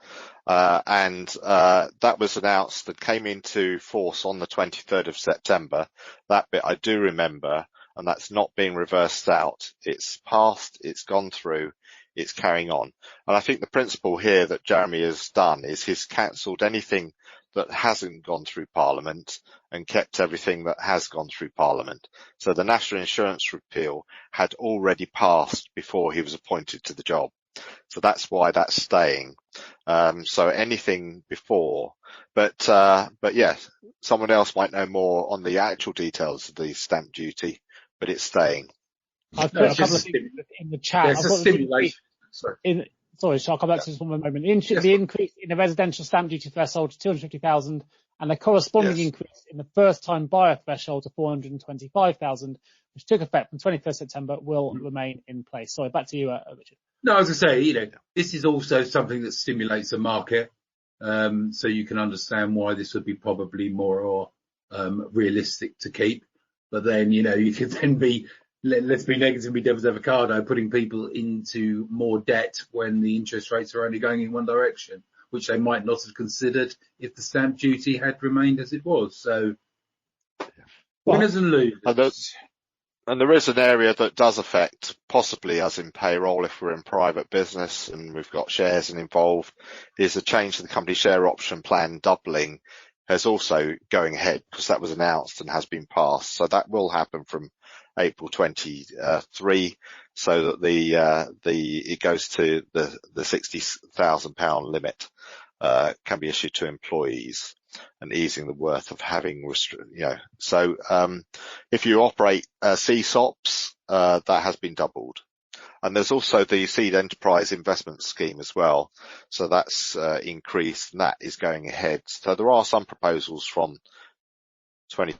[SPEAKER 4] And that was announced, that came into force on the 23rd of September. That bit I do remember, and that's not being reversed out. It's passed, it's gone through, it's carrying on. And I think the principle here that Jeremy has done is he's cancelled anything that hasn't gone through Parliament and kept everything that has gone through Parliament. So the National Insurance repeal had already passed before he was appointed to the job. So that's why that's staying. So anything before, but yes, someone else might know more on the actual details of the stamp duty, but it's staying.
[SPEAKER 2] I've put a couple of things in the chat.
[SPEAKER 3] It's a stimulation.
[SPEAKER 2] Sorry, so I'll come back to this one moment. The increase in the residential stamp duty threshold to 250,000 and the corresponding increase in the first-time buyer threshold to 425,000, which took effect from 21st September, will remain in place. Sorry, back to you, Richard.
[SPEAKER 3] No, as I say, this is also something that stimulates the market, so you can understand why this would be probably more realistic to keep. But then, you could then be, let's be negative, be devil's avocado, putting people into more debt when the interest rates are only going in one direction, which they might not have considered if the stamp duty had remained as it was. So, winners and losers.
[SPEAKER 4] And there is an area that does affect possibly us in payroll if we're in private business and we've got shares involved, is a change to the company share option plan doubling has also going ahead because that was announced and has been passed. So that will happen from April 23, so that it goes to the £60,000 limit can be issued to employees, and easing the worth of having So if you operate CSOPs, that has been doubled. And there's also the Seed Enterprise Investment Scheme as well. So that's increased, and that is going ahead. So there are some proposals from 20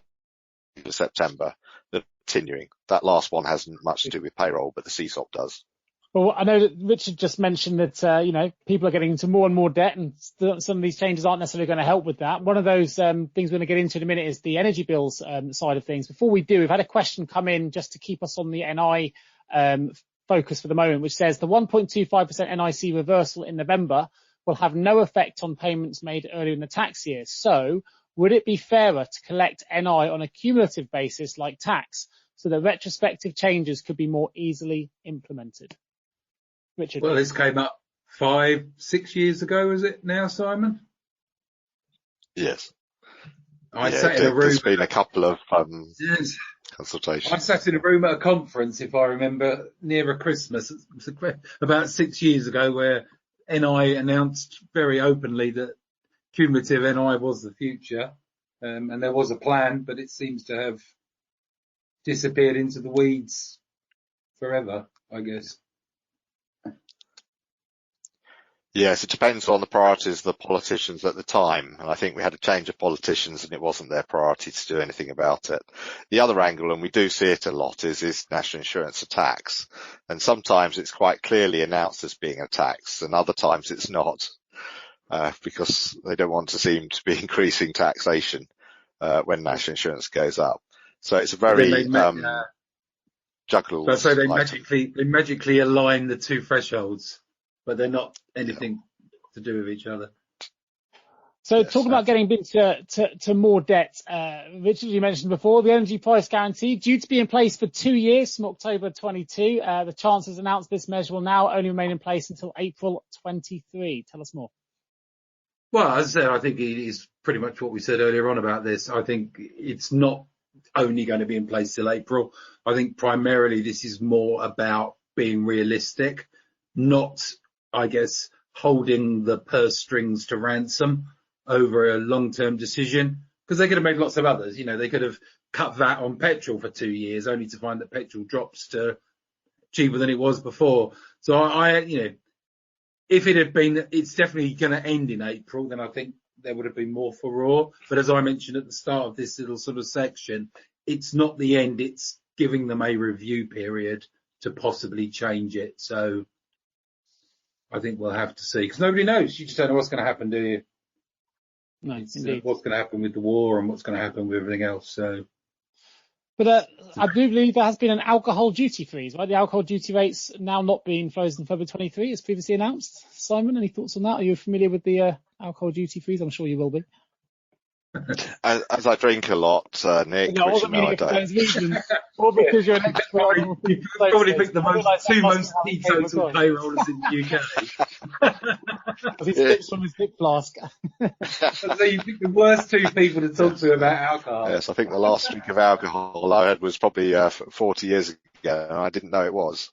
[SPEAKER 4] September that are continuing. That last one hasn't much to do with payroll, but the CSOP does.
[SPEAKER 2] Well, I know that Richard just mentioned that, people are getting into more and more debt, and some of these changes aren't necessarily going to help with that. One of those things we're going to get into in a minute is the energy bills side of things. Before we do, we've had a question come in just to keep us on the NI focus for the moment, which says the 1.25% NIC reversal in November will have no effect on payments made earlier in the tax year. So would it be fairer to collect NI on a cumulative basis like tax, so that retrospective changes could be more easily implemented? Richard.
[SPEAKER 3] Well, this came up 5-6 years ago, is it now, Simon?
[SPEAKER 4] Yes.
[SPEAKER 3] I sat in a room.
[SPEAKER 4] There's been a couple of
[SPEAKER 3] Yes.
[SPEAKER 4] consultations.
[SPEAKER 3] I sat in a room at a conference, if I remember, nearer Christmas, about 6 years ago, where NI announced very openly that cumulative NI was the future, and there was a plan, but it seems to have disappeared into the weeds forever, I guess.
[SPEAKER 4] Yes, it depends on the priorities of the politicians at the time. And I think we had a change of politicians and it wasn't their priority to do anything about it. The other angle, and we do see it a lot, is national insurance a tax. And sometimes it's quite clearly announced as being a tax, and other times it's not, because they don't want to seem to be increasing taxation when national insurance goes up. So it's a very juggle.
[SPEAKER 3] So they magically align the two thresholds, but they're not anything to do with each other.
[SPEAKER 2] So yes, talking about getting to more debt, Richard, you mentioned before, the energy price guarantee due to be in place for 2 years from October 22. The Chancellors announced this measure will now only remain in place until April 23. Tell us more.
[SPEAKER 3] Well, as I said, I think it is pretty much what we said earlier on about this. I think it's not only going to be in place till April. I think primarily this is more about being realistic, not, I guess, holding the purse strings to ransom over a long-term decision, because they could have made lots of others. They could have cut VAT on petrol for 2 years, only to find that petrol drops to cheaper than it was before. So if it had been, it's definitely going to end in April, then I think there would have been more furore. But as I mentioned at the start of this little sort of section, it's not the end, it's giving them a review period to possibly change it. So I think we'll have to see, because nobody knows. You just don't know what's going to happen, do you?
[SPEAKER 2] No, indeed.
[SPEAKER 3] What's going to happen with the war and what's going to happen with everything else. So,
[SPEAKER 2] but I do believe there has been an alcohol duty freeze, right? The alcohol duty rates now not being frozen in February 23, as previously announced. Simon, any thoughts on that? Are you familiar with the alcohol duty freeze? I'm sure you will be.
[SPEAKER 4] As I drink a lot, Nick,
[SPEAKER 2] no,
[SPEAKER 4] which you know I don't.
[SPEAKER 2] Reasons, or because you're an expert.
[SPEAKER 3] You probably picked the two most teetotal payrollers in the UK.
[SPEAKER 2] He sips from his hip flask.
[SPEAKER 3] So you picked the worst two people to talk to about alcohol.
[SPEAKER 4] Yes, I think the last drink of alcohol I had was probably 40 years ago, and I didn't know it was.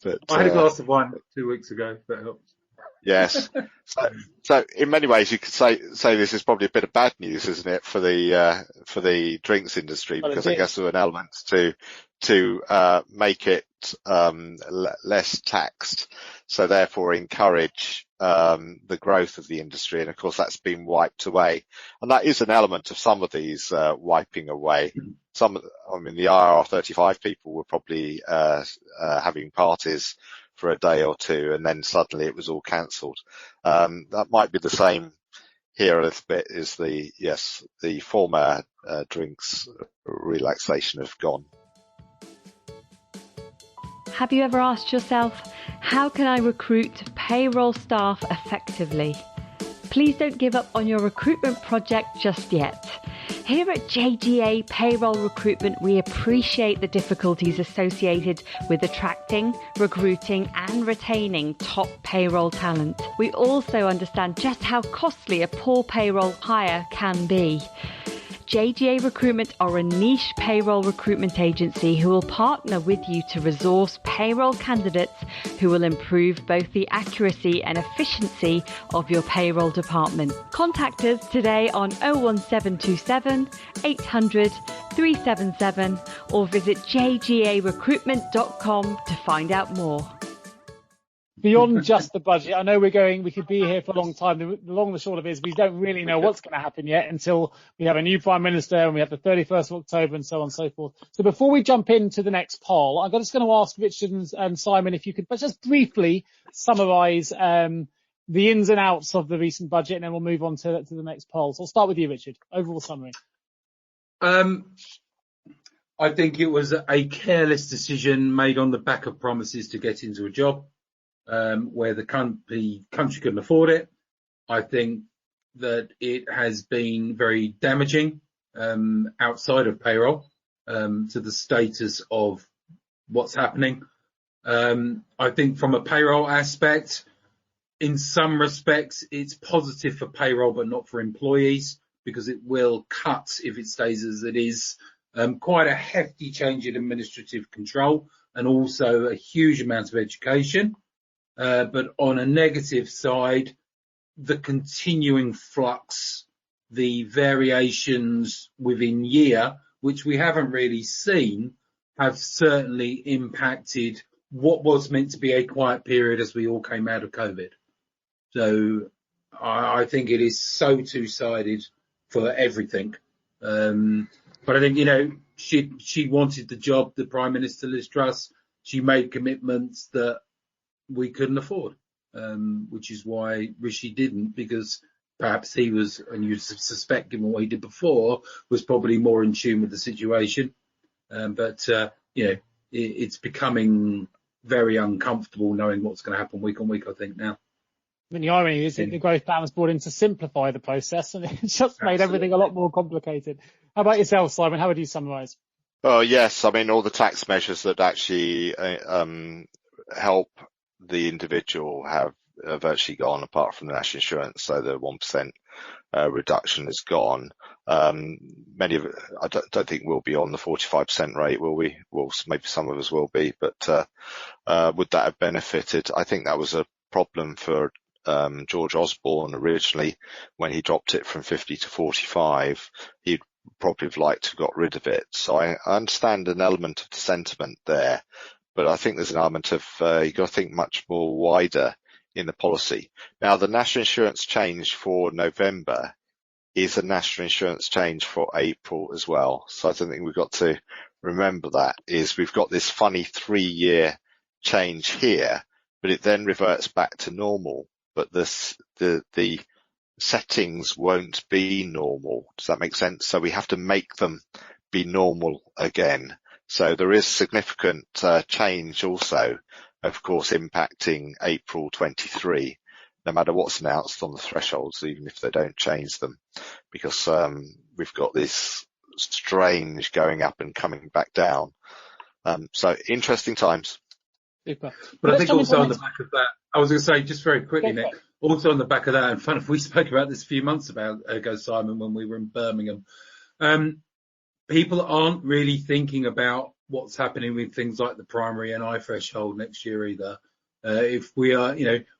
[SPEAKER 4] But,
[SPEAKER 3] I had a glass of wine 2 weeks ago. That helps.
[SPEAKER 4] Yes. So in many ways, you could say this is probably a bit of bad news, isn't it, for the drinks industry, because I guess there were elements to make it less taxed, so therefore encourage the growth of the industry. And of course, that's been wiped away, and that is an element of some of these wiping away. The IR35 people were probably having parties for a day or two, and then suddenly it was all cancelled. That might be the same here a little bit, is the former drinks relaxation have gone.
[SPEAKER 1] Have you ever asked yourself, how can I recruit payroll staff effectively? Please don't give up on your recruitment project just yet. Here at JGA Payroll Recruitment, we appreciate the difficulties associated with attracting, recruiting and retaining top payroll talent. We also understand just how costly a poor payroll hire can be. JGA Recruitment are a niche payroll recruitment agency who will partner with you to resource payroll candidates who will improve both the accuracy and efficiency of your payroll department. Contact us today on 01727 800 377 or visit jgarecruitment.com to find out more.
[SPEAKER 2] Beyond just the budget, I know we could be here for a long time. The long and the short of it is we don't really know what's going to happen yet until we have a new Prime Minister and we have the 31st of October and so on and so forth. So before we jump into the next poll, I'm just going to ask Richard and Simon if you could just briefly summarise the ins and outs of the recent budget, and then we'll move on to the next poll. So I'll start with you, Richard. Overall summary.
[SPEAKER 3] I think it was a careless decision made on the back of promises to get into a job. Where the country couldn't afford it. I think that it has been very damaging outside of payroll to the status of what's happening. I think from a payroll aspect, in some respects, it's positive for payroll, but not for employees, because it will cut, if it stays as it is, quite a hefty change in administrative control and also a huge amount of education. But on a negative side, the continuing flux, the variations within year, which we haven't really seen, have certainly impacted what was meant to be a quiet period as we all came out of COVID. So I think it is so two-sided for everything. But I think, she wanted the job, the Prime Minister, Liz Truss. She made commitments that we couldn't afford, which is why Rishi didn't, because perhaps he was, and you suspect given what he did before, was probably more in tune with the situation. But it's becoming very uncomfortable knowing what's going to happen week on week, I think, now.
[SPEAKER 2] I mean, the irony is that the growth plan was brought in to simplify the process, and it's just made everything a lot more complicated. How about yourself, Simon? How would you summarise?
[SPEAKER 4] Oh, yes. I mean, all the tax measures that actually help the individual have virtually gone, apart from the national insurance. So the 1% reduction is gone. Many of it, I don't think we'll be on the 45% rate, will we? Well, maybe some of us will be, but would that have benefited? I think that was a problem for George Osborne originally when he dropped it from 50 to 45. He'd probably have liked to have got rid of it. So I understand an element of the sentiment there. But I think there's an element of you've got to think much more wider in the policy. Now, the national insurance change for November is a national insurance change for April as well. So I don't think we've got to remember that is we've got this funny 3-year change here, but it then reverts back to normal. But the settings won't be normal. Does that make sense? So we have to make them be normal again. So there is significant change also, of course, impacting April 23, no matter what's announced on the thresholds, even if they don't change them, because we've got this strange going up and coming back down. So interesting times.
[SPEAKER 2] Super.
[SPEAKER 3] But I think also on the back of that, I was going to say just very quickly, Nick, also on the back of that, and fun if we spoke about this a few months ago, Simon, when we were in Birmingham. People aren't really thinking about what's happening with things like the primary NI threshold next year either. If we are,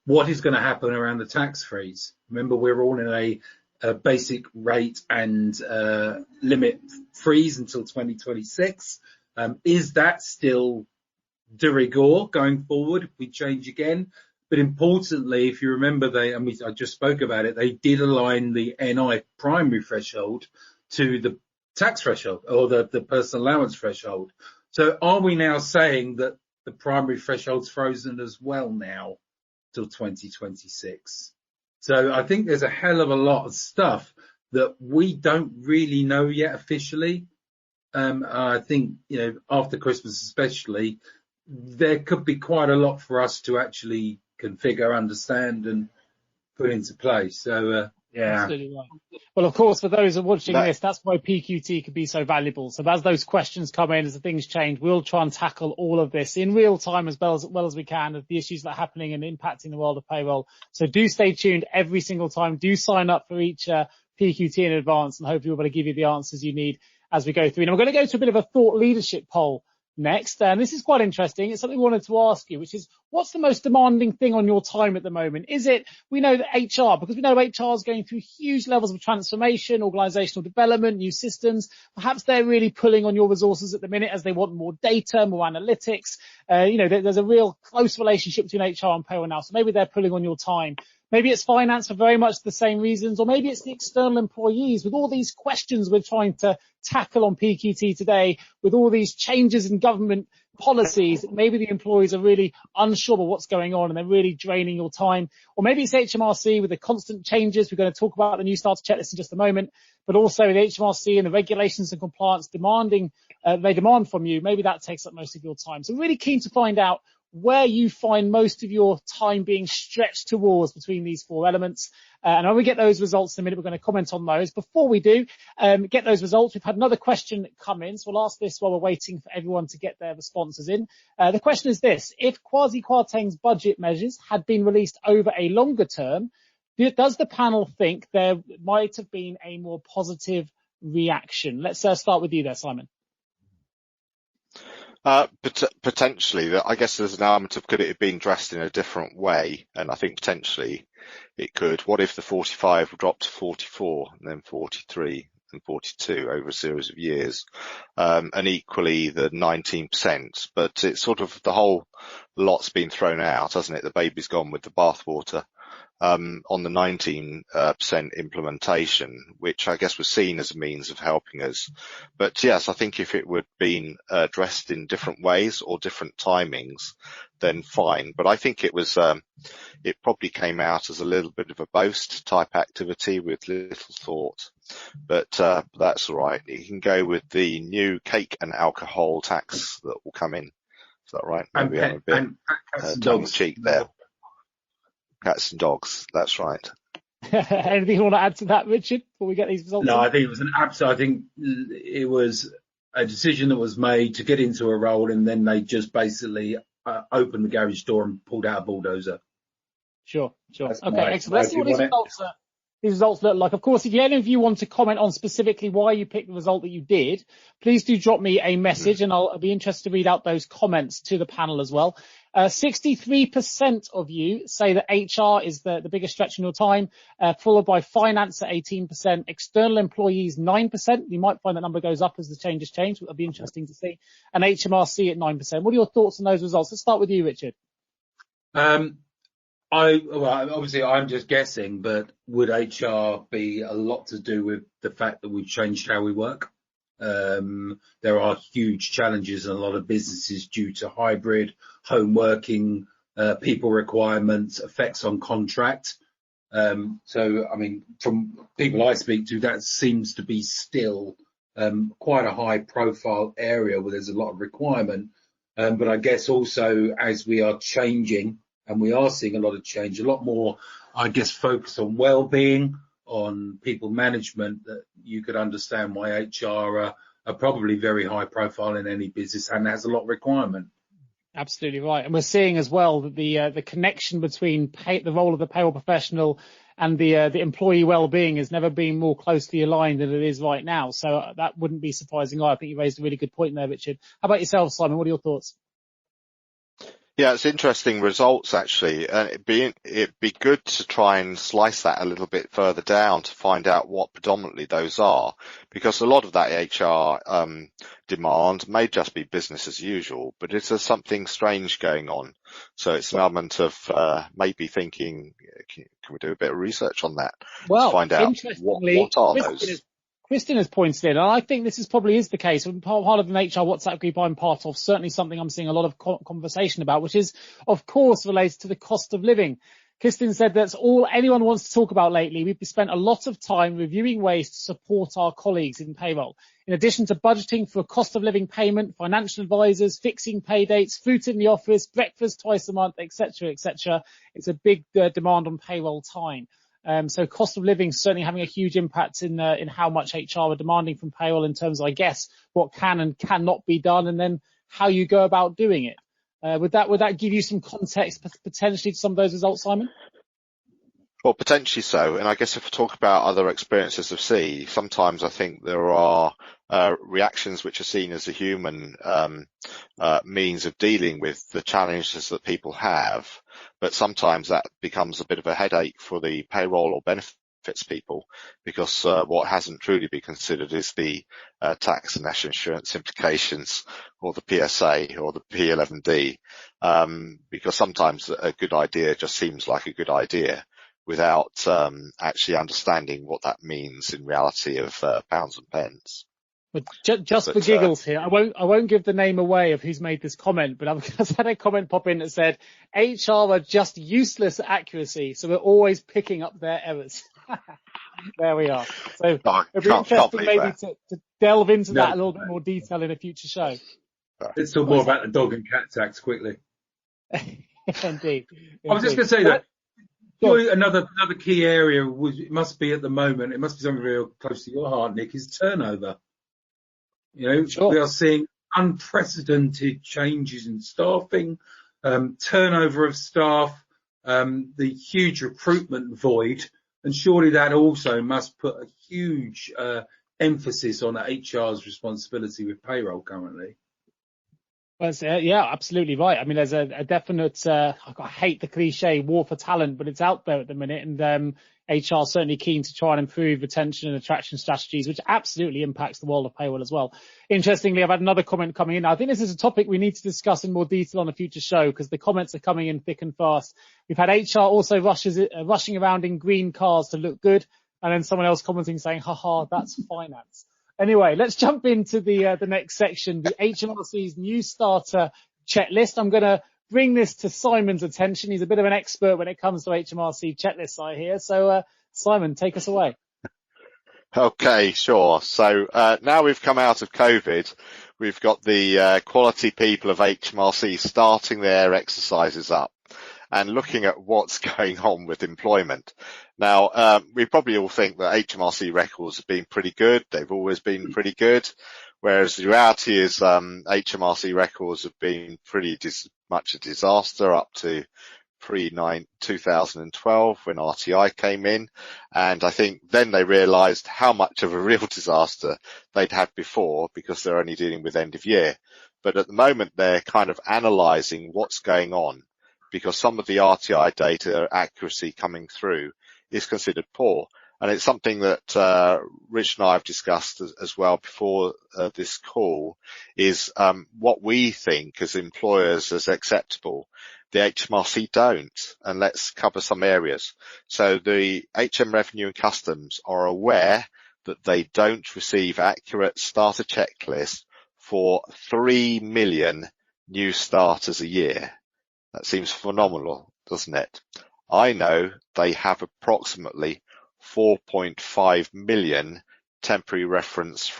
[SPEAKER 3] what is going to happen around the tax freeze? Remember, we're all in a basic rate and limit freeze until 2026. Is that still de rigueur going forward if we change again? But importantly, if you remember, I just spoke about it, they did align the NI primary threshold to the tax threshold or the personal allowance threshold. So are we now saying that the primary threshold's frozen as well now till 2026? So I think there's a hell of a lot of stuff that we don't really know yet officially. I think, after Christmas especially, there could be quite a lot for us to actually configure, understand and put into place. So, yeah.
[SPEAKER 2] Absolutely right. Well, of course, for those who are watching this, that's why PQT could be so valuable. So as those questions come in, as the things change, we'll try and tackle all of this in real time as well as we can, of the issues that are happening and impacting the world of payroll. So do stay tuned every single time. Do sign up for each PQT in advance, and hopefully we're going to give you the answers you need as we go through. And we're going to go to a bit of a thought leadership poll next. And this is quite interesting. It's something we wanted to ask you, which is, what's the most demanding thing on your time at the moment? Is it, we know that HR, because we know HR is going through huge levels of transformation, organizational development, new systems. Perhaps they're really pulling on your resources at the minute as they want more data, more analytics. There's a real close relationship between HR and payroll now. So maybe they're pulling on your time. Maybe it's finance for very much the same reasons, or maybe it's the external employees with all these questions we're trying to tackle on PQT today, with all these changes in government policies. Maybe the employees are really unsure of what's going on and they're really draining your time. Or maybe it's HMRC with the constant changes. We're going to talk about the new starter checklist in just a moment, but also the HMRC and the regulations and compliance they demand from you. Maybe that takes up most of your time. So really keen to find out where you find most of your time being stretched towards between these four elements. And when we get those results in a minute, we're going to comment on those. Before we do get those results, we've had another question come in, so we'll ask this while we're waiting for everyone to get their responses in. The question is this: if Kwasi Kwarteng's budget measures had been released over a longer term, does the panel think there might have been a more positive reaction? Let's start with you there, Simon.
[SPEAKER 4] Potentially, I guess there's an element of, could it have been dressed in a different way? And I think potentially it could. What if the 45 dropped to 44 and then 43 and 42 over a series of years? And equally the 19%, but it's sort of the whole lot's been thrown out, hasn't it? The baby's gone with the bathwater. On the 19% implementation, which I guess was seen as a means of helping us. But yes, I think if it would have been addressed in different ways or different timings, then fine. But I think it was, it probably came out as a little bit of a boast type activity with little thought. But that's all right. You can go with the new cake and alcohol tax that will come in. Is that right? Maybe I'm a bit tongue in cheek there. Cats and dogs, that's right.
[SPEAKER 2] Anything you want to add to that, Richard, before we get these results?
[SPEAKER 3] No, I think it was I think it was a decision that was made to get into a role, and then they just basically opened the garage door and pulled out a bulldozer. Sure.
[SPEAKER 2] That's okay, excellent. Let's see what these results look like. Of course, if any of you want to comment on specifically why you picked the result that you did, please do drop me a message, and I'll be interested to read out those comments to the panel as well. 63% of you say that HR is the biggest stretch in your time, followed by finance at 18%, external employees 9%. You might find that number goes up as the changes change, but that'll be interesting to see. And HMRC at 9%. What are your thoughts on those results? Let's start with you, Richard.
[SPEAKER 3] Obviously I'm just guessing, but would HR be a lot to do with the fact that we've changed how we work? There are huge challenges in a lot of businesses due to hybrid, home working, people requirements, effects on contract. So, I mean, from people I speak to, that seems to be still quite a high profile area where there's a lot of requirement. But I guess also as we are changing, and we are seeing a lot of change, a lot more, I guess, focus on well-being, on people management, that you could understand why HR are probably very high profile in any business and has a lot of requirement.
[SPEAKER 2] Absolutely right. And we're seeing as well that the connection between the role of the payroll professional and the employee well-being has never been more closely aligned than it is right now. So that wouldn't be surprising. I think you raised a really good point there, Richard. How about yourself, Simon? What are your thoughts?
[SPEAKER 4] Yeah, it's interesting results actually, and it'd be good to try and slice that a little bit further down to find out what predominantly those are, because a lot of that HR demand may just be business as usual, but is there something strange going on? So it's an element of maybe thinking, can we do a bit of research on that to find out what are those?
[SPEAKER 2] Kristen has pointed in, and I think this probably is the case. Part of an HR WhatsApp group I'm part of, certainly something I'm seeing a lot of conversation about, which is, of course, related to the cost of living. Kristen said that's all anyone wants to talk about lately. We've spent a lot of time reviewing ways to support our colleagues in payroll. In addition to budgeting for a cost of living payment, financial advisors, fixing pay dates, food in the office, breakfast twice a month, etc., etc. It's a big demand on payroll time. So cost of living certainly having a huge impact in how much HR are demanding from payroll in terms of, I guess, what can and cannot be done, and then how you go about doing it. Would that give you some context potentially to some of those results, Simon?
[SPEAKER 4] Well, potentially so. And I guess if we talk about other experiences of C, sometimes I think there are reactions which are seen as a human means of dealing with the challenges that people have. But sometimes that becomes a bit of a headache for the payroll or benefits people, because what hasn't truly been considered is the tax and national insurance implications, or the PSA or the P11D, because sometimes a good idea just seems like a good idea without actually understanding what that means in reality of pounds and pence.
[SPEAKER 2] But just for giggles here, I won't give the name away of who's made this comment, but I've just had a comment pop in that said HR are just useless at accuracy, so we're always picking up their errors. There we are. So it'd be interesting maybe to delve into that a little bit more detail in a future show.
[SPEAKER 3] Let's talk more about the dog and cat tax quickly.
[SPEAKER 2] Indeed.
[SPEAKER 3] I was just going to say that another key area it must be at the moment, it must be something real close to your heart, Nick, is turnover. You know, we are seeing unprecedented changes in staffing, turnover of staff, the huge recruitment void, and surely that also must put a huge emphasis on HR's responsibility with payroll currently.
[SPEAKER 2] Well, yeah, absolutely right. I mean, there's a definite, I hate the cliche war for talent, but it's out there at the minute, and HR is certainly keen to try and improve retention and attraction strategies, which absolutely impacts the world of payroll as well. Interestingly, I've had another comment coming in. I think this is a topic we need to discuss in more detail on a future show, because the comments are coming in thick and fast. We've had HR also rushing around in green cars to look good, and then someone else commenting saying, haha, that's finance. Anyway, let's jump into the next section, the HMRC's new starter checklist. I'm going to bring this to Simon's attention. He's a bit of an expert when it comes to HMRC checklists, I hear. So, Simon, take us away.
[SPEAKER 4] Okay, sure. So now we've come out of COVID, we've got the quality people of HMRC starting their exercises up and looking at what's going on with employment. Now, we probably all think that HMRC records have been pretty good. They've always been pretty good, whereas the reality is HMRC records have been pretty much a disaster up to pre-2012 when RTI came in. And I think then they realised how much of a real disaster they'd had before, because they're only dealing with end of year. But at the moment, they're kind of analysing what's going on, because some of the RTI data accuracy coming through is considered poor. And it's something that Rich and I have discussed as well before this call, is what we think as employers as acceptable. The HMRC don't, and let's cover some areas. So the HM Revenue and Customs are aware that they don't receive accurate starter checklists for 3 million new starters a year. That seems phenomenal, doesn't it? I know they have approximately 4.5 million temporary reference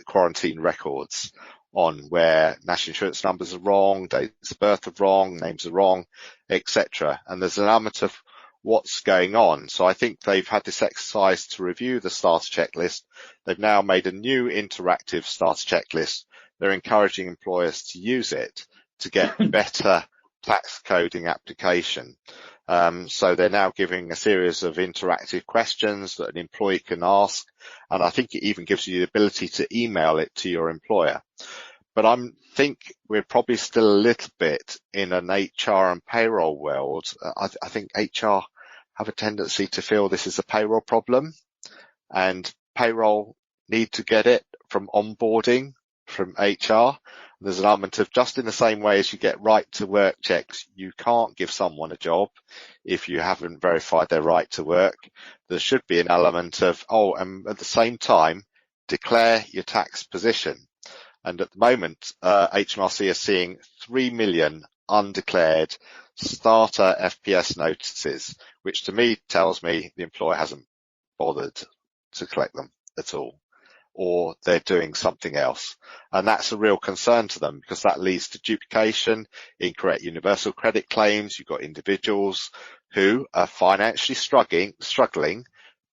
[SPEAKER 4] quarantine records on where national insurance numbers are wrong, dates of birth are wrong, names are wrong, etc. And there's an element of what's going on. So I think they've had this exercise to review the starter checklist. They've now made a new interactive starter checklist. They're encouraging employers to use it to get better tax coding application. So they're now giving a series of interactive questions that an employee can ask, and I think it even gives you the ability to email it to your employer. But I think we're probably still a little bit in an HR and payroll world. I think HR have a tendency to feel this is a payroll problem, and payroll need to get it from onboarding from HR. There's an element of, just in the same way as you get right to work checks, you can't give someone a job if you haven't verified their right to work. There should be an element of, and at the same time, declare your tax position. And at the moment, HMRC is seeing 3 million undeclared starter FPS notices, which to me tells me the employer hasn't bothered to collect them at all, or they're doing something else. And that's a real concern to them, because that leads to duplication, incorrect universal credit claims. You've got individuals who are financially struggling,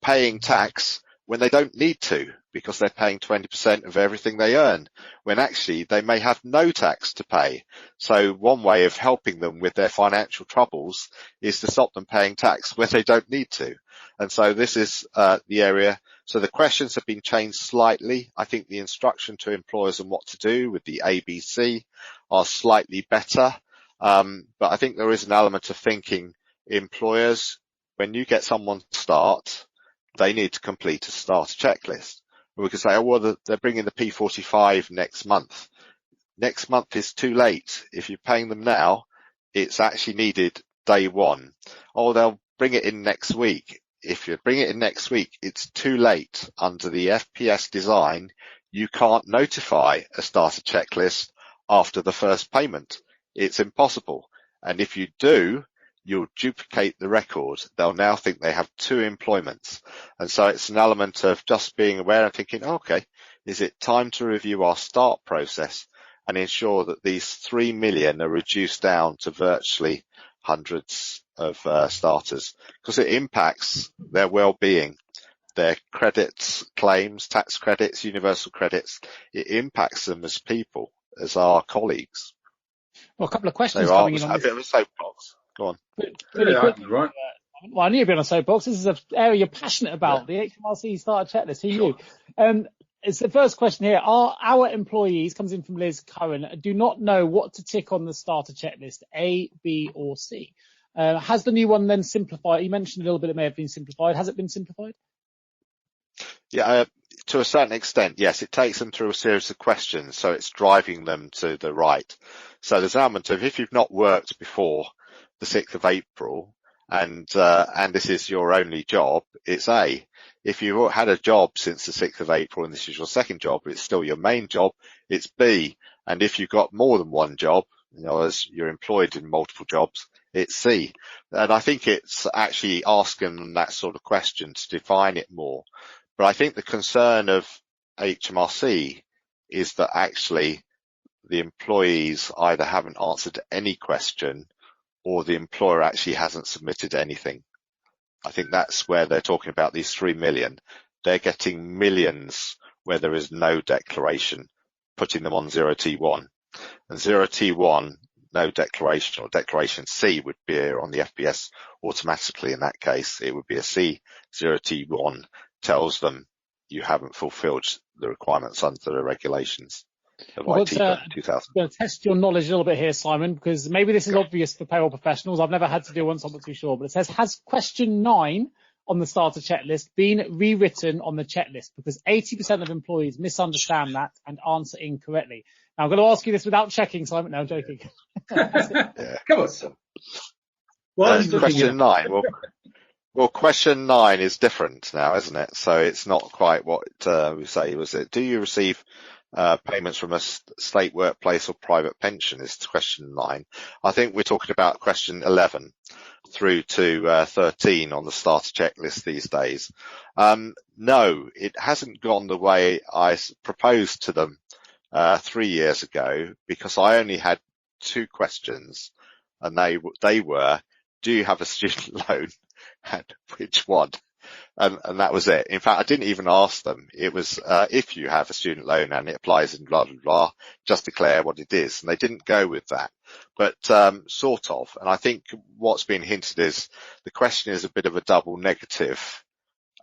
[SPEAKER 4] paying tax, when they don't need to, because they're paying 20% of everything they earn, when actually they may have no tax to pay. So one way of helping them with their financial troubles is to stop them paying tax when they don't need to. And so this is the area. So the questions have been changed slightly. I think the instruction to employers on what to do with the ABC are slightly better. But I think there is an element of thinking employers, when you get someone to start, they need to complete a starter checklist. We could say, oh, well, they're bringing the P45 next month. Next month is too late. If you're paying them now, it's actually needed day one. Oh, they'll bring it in next week. If you bring it in next week, it's too late. Under the FPS design, you can't notify a starter checklist after the first payment. It's impossible. And if you do, you'll duplicate the record. They'll now think they have two employments. And so it's an element of just being aware and thinking, okay, is it time to review our start process and ensure that these 3 million are reduced down to virtually hundreds of starters, because it impacts their well-being, their credits, claims, tax credits, universal credits. It impacts them as people, as our colleagues.
[SPEAKER 2] Well, a couple of questions coming in on this.
[SPEAKER 4] A bit of a soapbox. Go on.
[SPEAKER 2] Really
[SPEAKER 3] Yeah,
[SPEAKER 2] quick.
[SPEAKER 3] right.
[SPEAKER 2] Well, I knew you'd be on a soapbox. This is an area you're passionate about, the HMRC starter checklist. Who you? It's the first question here. Are our employees, comes in from Liz Curran, do not know what to tick on the starter checklist, A, B, or C? Has the new one then simplified? You mentioned a little bit it may have been simplified. Has it been simplified?
[SPEAKER 4] Yeah, to a certain extent, yes. It takes them through a series of questions, so it's driving them to the right. So there's an element of, if you've not worked before the 6th of April and this is your only job, it's A. If you've had a job since the 6th of April and this is your second job, it's still your main job, it's B. And if you've got more than one job, as you're employed in multiple jobs, it's C. And I think it's actually asking them that sort of question to define it more. But I think the concern of HMRC is that actually the employees either haven't answered any question or the employer actually hasn't submitted anything. I think that's where they're talking about these 3 million. They're getting millions where there is no declaration, putting them on 0T1. And 0T1, no declaration, or declaration C would be on the FPS automatically. In that case, it would be a C. 0T1 tells them you haven't fulfilled the requirements under the regulations of ITIPA 2000.
[SPEAKER 2] I'm going to test your knowledge a little bit here, Simon, because maybe this is obvious for payroll professionals. I've never had to do one, so I'm not too sure. But it says, has question 9 on the starter checklist been rewritten on the checklist? Because 80% of employees misunderstand that and answer incorrectly. Now, I'm going to ask you this without checking, Simon. No, I'm joking.
[SPEAKER 3] Yeah. Come on, son.
[SPEAKER 4] Question 9. Well, question 9 is different now, isn't it? So it's not quite what we say. Was it? Do you receive payments from a state workplace or private pension? Is question 9. I think we're talking about question 11 through to 13 on the starter checklist these days. No, it hasn't gone the way I proposed to them 3 years ago, because I only had 2 questions, and they were, do you have a student loan and which one? And that was it. In fact, I didn't even ask them. It was, if you have a student loan and it applies in blah, blah, blah, just declare what it is. And they didn't go with that, but sort of. And I think what's been hinted is the question is a bit of a double negative.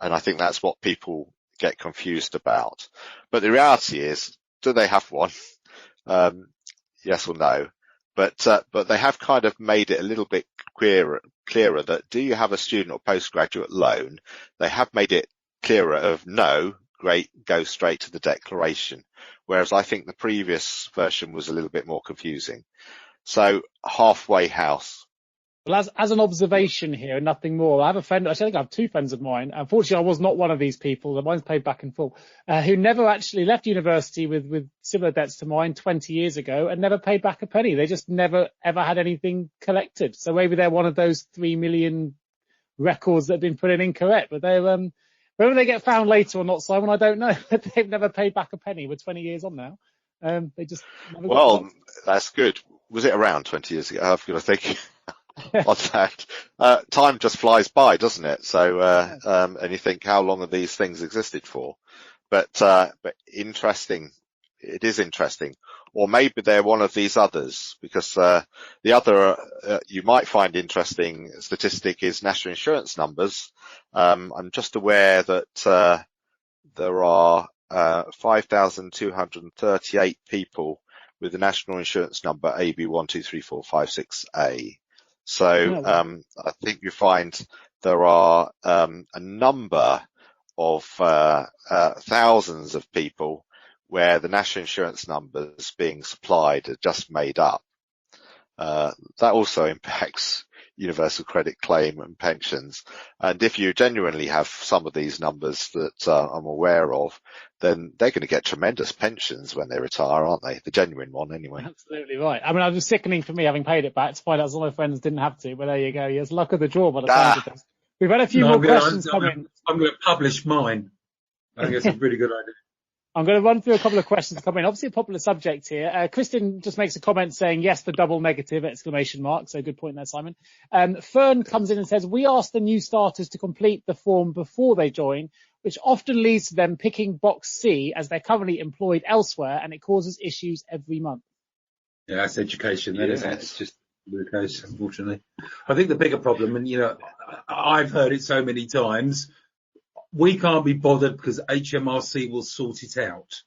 [SPEAKER 4] And I think that's what people get confused about. But the reality is, do they have one? Yes or no? But they have kind of made it a little bit clearer that, do you have a student or postgraduate loan? They have made it clearer of no, great, go straight to the declaration. Whereas I think the previous version was a little bit more confusing. So halfway house.
[SPEAKER 2] Well, as an observation here, nothing more. I have a friend, actually I think I have 2 friends of mine. Unfortunately, I was not one of these people. Mine's paid back in full, who never actually left university with similar debts to mine 20 years ago and never paid back a penny. They just never, ever had anything collected. So maybe they're one of those 3 million records that have been put in incorrect, but they're, whether they get found later or not, Simon, I don't know. They've never paid back a penny. We're 20 years on now. They just never got
[SPEAKER 4] that's good. Was it around 20 years ago? I've got to think. on that. Time just flies by, doesn't it? So, and you think, how long have these things existed for? But interesting. It is interesting. Or maybe they're one of these others, because the other you might find interesting statistic is national insurance numbers. I'm just aware that there are 5,238 people with the national insurance number AB1234568. So I think you find there are a number of thousands of people where the national insurance numbers being supplied are just made up. That also impacts universal credit claim and pensions. And if you genuinely have some of these numbers that I'm aware of, then they're going to get tremendous pensions when they retire, aren't they? The genuine one, anyway.
[SPEAKER 2] Absolutely right. I mean, it was sickening for me having paid it back to find out some of my friends didn't have to, but there you go. Yes, luck of the draw by the time of this. We've had a few more questions come in.
[SPEAKER 3] I'm going to publish mine. I think it's a really good idea.
[SPEAKER 2] I'm going to run through a couple of questions come in. Obviously a popular subject here. Kristen just makes a comment saying, yes, the double negative, exclamation mark. So good point there, Simon. Fern comes in and says, we ask the new starters to complete the form before they join, which often leads to them picking box C as they're currently employed elsewhere, and it causes issues every month.
[SPEAKER 3] Yeah, that's education, then, isn't it? It's just the case, unfortunately. I think the bigger problem, and, you know, I've heard it so many times, we can't be bothered because HMRC will sort it out.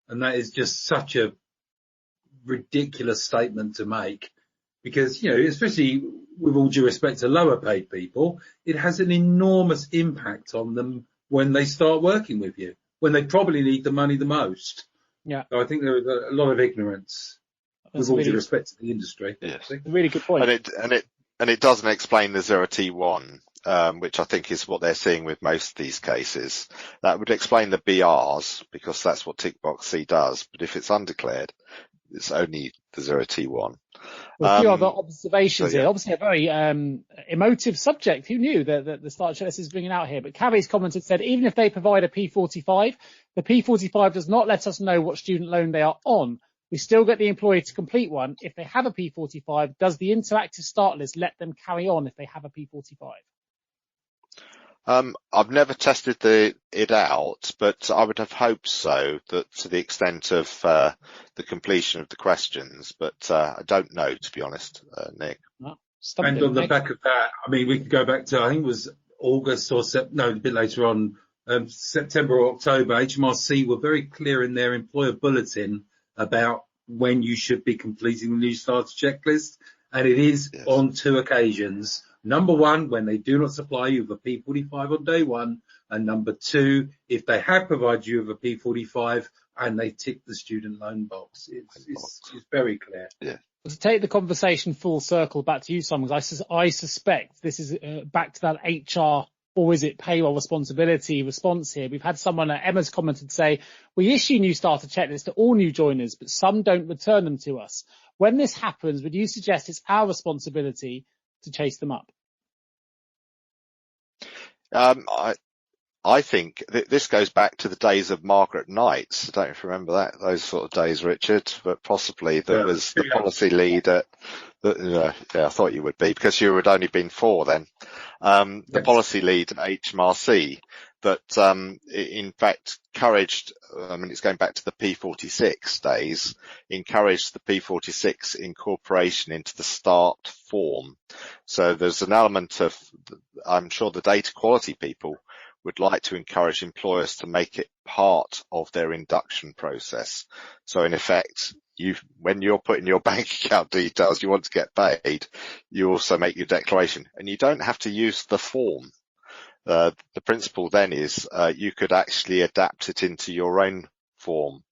[SPEAKER 3] And that is just such a ridiculous statement to make because, you know, especially with all due respect to lower paid people, it has an enormous impact on them when they start working with you, when they probably need the money the most. Yeah. So I think there is a lot of ignorance with all due respect to the industry.
[SPEAKER 4] Yes.
[SPEAKER 2] Really good point.
[SPEAKER 4] And it doesn't explain the 0T1. Which I think is what they're seeing with most of these cases. That would explain the BRs because that's what tick box C does. But if it's undeclared, it's only the 0T1.
[SPEAKER 2] Well, a few other observations here. Obviously a very emotive subject. Who knew that the starter checklist is bringing out here? But Carrie's commented said, even if they provide a P45, the P45 does not let us know what student loan they are on. We still get the employee to complete one. If they have a P45, does the interactive start list let them carry on if they have a P45?
[SPEAKER 4] I've never tested it out, but I would have hoped so, that to the extent of the completion of the questions, but I don't know, to be honest, Nick.
[SPEAKER 3] And on the back of that, I mean, we could go back to, I think it was August or a bit later on, September or October, HMRC were very clear in their employer bulletin about when you should be completing the new starter checklist, and it is on 2 occasions. Number 1, when they do not supply you with a P45 on day 1, and number 2, if they have provided you with a P45 and they tick the student loan box. It's very clear.
[SPEAKER 4] Yeah.
[SPEAKER 2] To take the conversation full circle back to you, Simon, I suspect this is back to that HR, or is it payroll responsibility response here? We've had someone, Emma's commented, say, we issue new starter checklists to all new joiners, but some don't return them to us. When this happens, would you suggest it's our responsibility to chase them up?
[SPEAKER 4] I think this goes back to the days of Margaret Knights. I don't know if you remember those sort of days, Richard, but possibly there was the policy lead at, I thought you would be, because you had only been 4 then. The policy lead at HMRC that, in fact, encouraged, it's going back to the P46 days, encouraged the P46 incorporation into the start form. So there's an element of, I'm sure the data quality people would like to encourage employers to make it part of their induction process. So in effect, when you're putting your bank account details, you want to get paid, you also make your declaration, and you don't have to use the form. The principle then is you could actually adapt it into your own form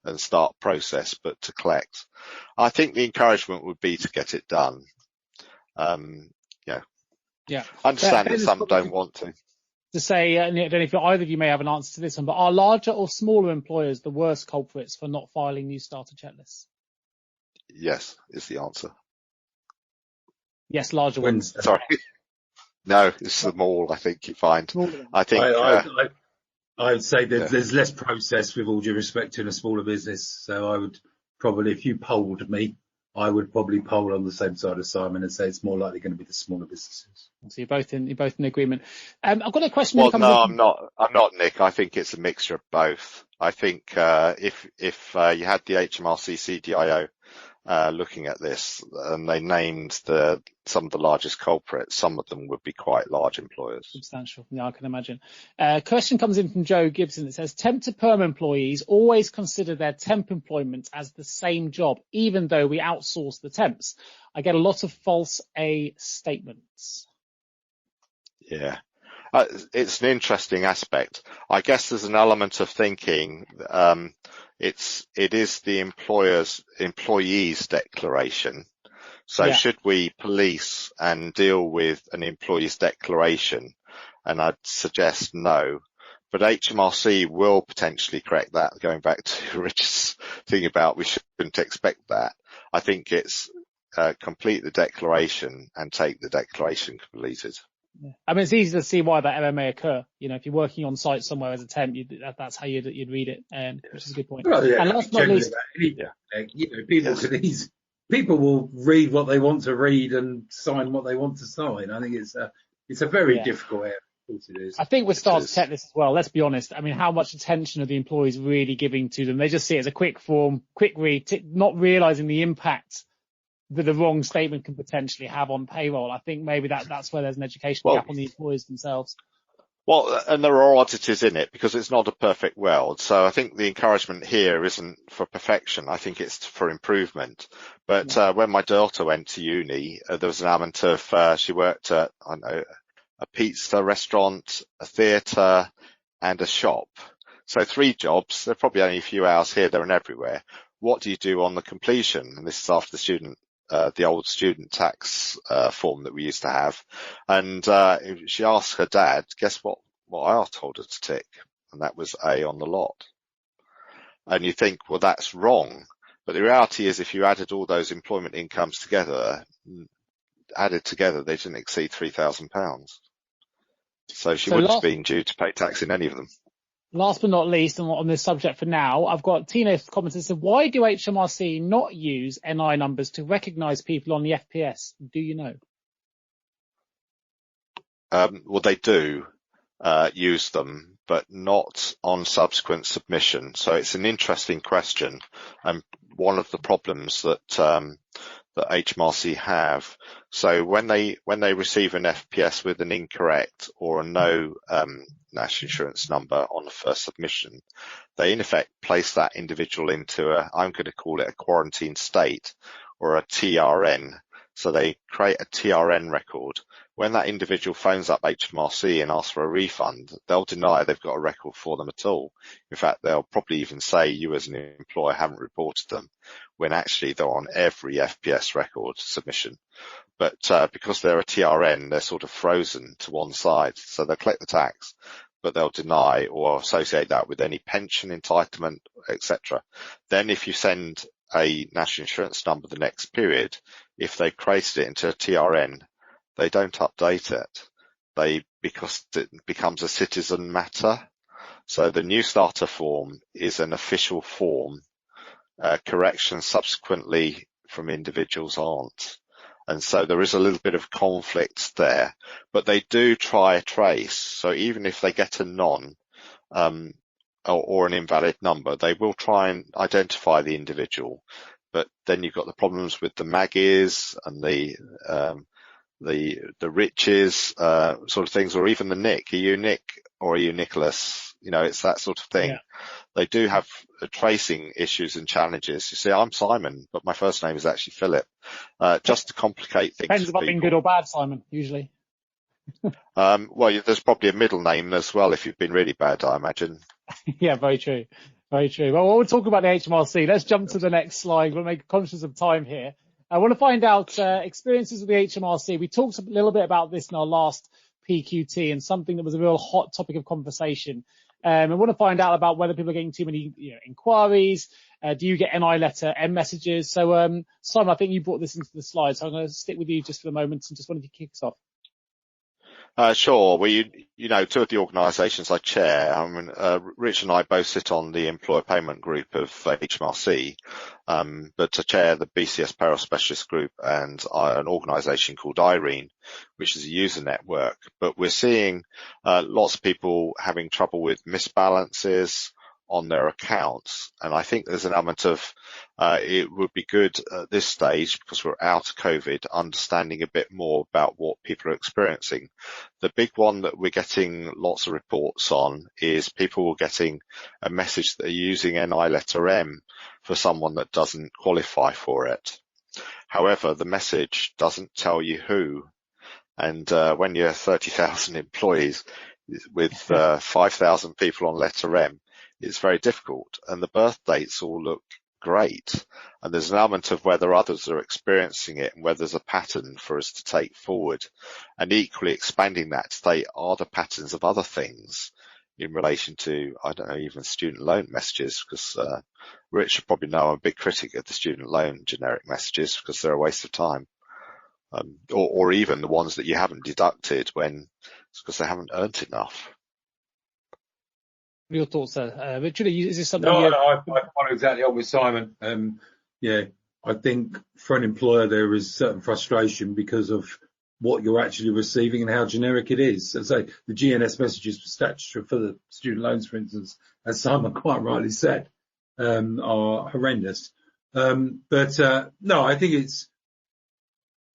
[SPEAKER 4] and start process, but to collect. I think the encouragement would be to get it done.
[SPEAKER 2] Yeah.
[SPEAKER 4] I understand that some don't want to.
[SPEAKER 2] To say, I don't know if either of you may have an answer to this one, but are larger or smaller employers the worst culprits for not filing new starter checklists?
[SPEAKER 4] Yes, is the answer.
[SPEAKER 2] Yes, larger ones.
[SPEAKER 4] Sorry. No, it's the small, I think you find. I think
[SPEAKER 3] I would say that there's less process, with all due respect, in a smaller business. So I would probably, if you polled me, I would probably poll on the same side as Simon and say it's more likely going to be the smaller businesses.
[SPEAKER 2] So you're both in agreement. I've got a question.
[SPEAKER 4] Well, no, I'm not, Nick. I think it's a mixture of both. I think if you had the HMRC CDIO looking at this and they named some of the largest culprits, some of them would be quite large employers.
[SPEAKER 2] Substantial. Yeah, I can imagine. Question comes in from Joe Gibson. It says, temp to perm employees always consider their temp employment as the same job, even though we outsource the temps. I get a lot of false A statements.
[SPEAKER 4] Yeah. It's an interesting aspect. I guess there's an element of thinking, it is the employee's declaration. So should we police and deal with an employee's declaration? And I'd suggest no, but HMRC will potentially correct that. Going back to Rich's thing about we shouldn't expect that. I think it's complete the declaration and take the declaration completed.
[SPEAKER 2] Yeah. I mean, it's easy to see why that error may occur. You know, if you're working on site somewhere as a temp, that's how you'd read it, which is a good point.
[SPEAKER 3] Well, yeah,
[SPEAKER 2] and last but not least,
[SPEAKER 3] people will read what they want to read and sign what they want to sign. I think it's a very difficult area. Of course it is.
[SPEAKER 2] I think we're starting to check this as well. Let's be honest. I mean, how much attention are the employees really giving to them? They just see it as a quick form, quick read, not realizing the impact that the wrong statement can potentially have on payroll. I think maybe that's where there's an educational gap on the employers themselves.
[SPEAKER 4] Well, and there are oddities in it because it's not a perfect world. So I think the encouragement here isn't for perfection. I think it's for improvement. But when my daughter went to uni, there was an element of she worked at a pizza restaurant, a theatre, and a shop. So 3 jobs. They're probably only a few hours here, there, and everywhere. What do you do on the completion? And this is after the old student tax form that we used to have. And she asked her dad, guess what I told her to tick? And that was A on the lot. And you think, well, that's wrong. But the reality is if you added all those employment incomes together, they didn't exceed £3,000. So she wouldn't have been due to pay tax in any of them.
[SPEAKER 2] Last but not least, and on this subject for now, I've got Tina's comments that said, why do HMRC not use NI numbers to recognise people on the FPS? Do you know?
[SPEAKER 4] Well, they do use them, but not on subsequent submission. So it's an interesting question. And one of the problems that HMRC have. So when they receive an FPS with an incorrect or a no national insurance number on the first submission, they in effect place that individual into I'm going to call it a quarantine state or a TRN. So they create a TRN record. When that individual phones up HMRC and asks for a refund, they'll deny they've got a record for them at all. In fact, they'll probably even say you as an employer haven't reported them, when actually they're on every FPS record submission. But because they're a TRN, they're sort of frozen to one side. So they'll collect the tax, but they'll deny or associate that with any pension entitlement, etc. Then if you send a national insurance number the next period, if they created it into a TRN, they don't update it. Because it becomes a citizen matter. So the new starter form is an official form. Corrections subsequently from individuals aren't. And so there is a little bit of conflict there, but they do try a trace. So even if they get a non, or an invalid number, they will try and identify the individual. But then you've got the problems with the Maggies and the riches, sort of things, or even the Nick. Are you Nick or are you Nicholas? You know, it's that sort of thing. Yeah. They do have tracing issues and challenges. You see, I'm Simon, but my first name is actually Philip. Just to complicate things.
[SPEAKER 2] Depends if I've been good or bad, Simon, usually.
[SPEAKER 4] Well, there's probably a middle name as well if you've been really bad, I imagine.
[SPEAKER 2] Yeah, very true. Very true. Well, we'll talk about the HMRC. Let's jump to the next slide. We'll make conscious of time here. I want to find out experiences with the HMRC. We talked a little bit about this in our last PQT and something that was a real hot topic of conversation. I want to find out about whether people are getting too many inquiries. Do you get NI letter, M messages? So, Simon, I think you brought this into the slide, so I'm going to stick with you just for the moment and just wanted to kick us off.
[SPEAKER 4] Sure. Well, you know, two of the organisations I chair, I mean, Rich and I both sit on the Employer Payment Group of HMRC, but I chair the BCS Payroll Specialist Group and an organisation called Irene, which is a user network. But we're seeing lots of people having trouble with misbalances on their accounts, and I think there's an element of it would be good at this stage, because we're out of COVID, understanding a bit more about what people are experiencing. The big one that we're getting lots of reports on is people getting a message that they're using NI letter M for someone that doesn't qualify for it. However, the message doesn't tell you who, and when you're 30,000 employees with 5,000 people on letter M, it's very difficult, and the birth dates all look great, and there's an element of whether others are experiencing it and whether there's a pattern for us to take forward, and equally expanding that to say, are there patterns of other things in relation to, I don't know, even student loan messages, because Rich should probably know I'm a big critic of the student loan generic messages because they're a waste of time, or even the ones that you haven't deducted when it's because they haven't earned enough.
[SPEAKER 2] What are your thoughts there, Richard? Is this something?
[SPEAKER 3] No, I follow exactly on with Simon. Yeah, I think for an employer there is certain frustration because of what you're actually receiving and how generic it is. So the GNS messages for statutory for the student loans, for instance, as Simon quite rightly said, are horrendous. But no, I think it's,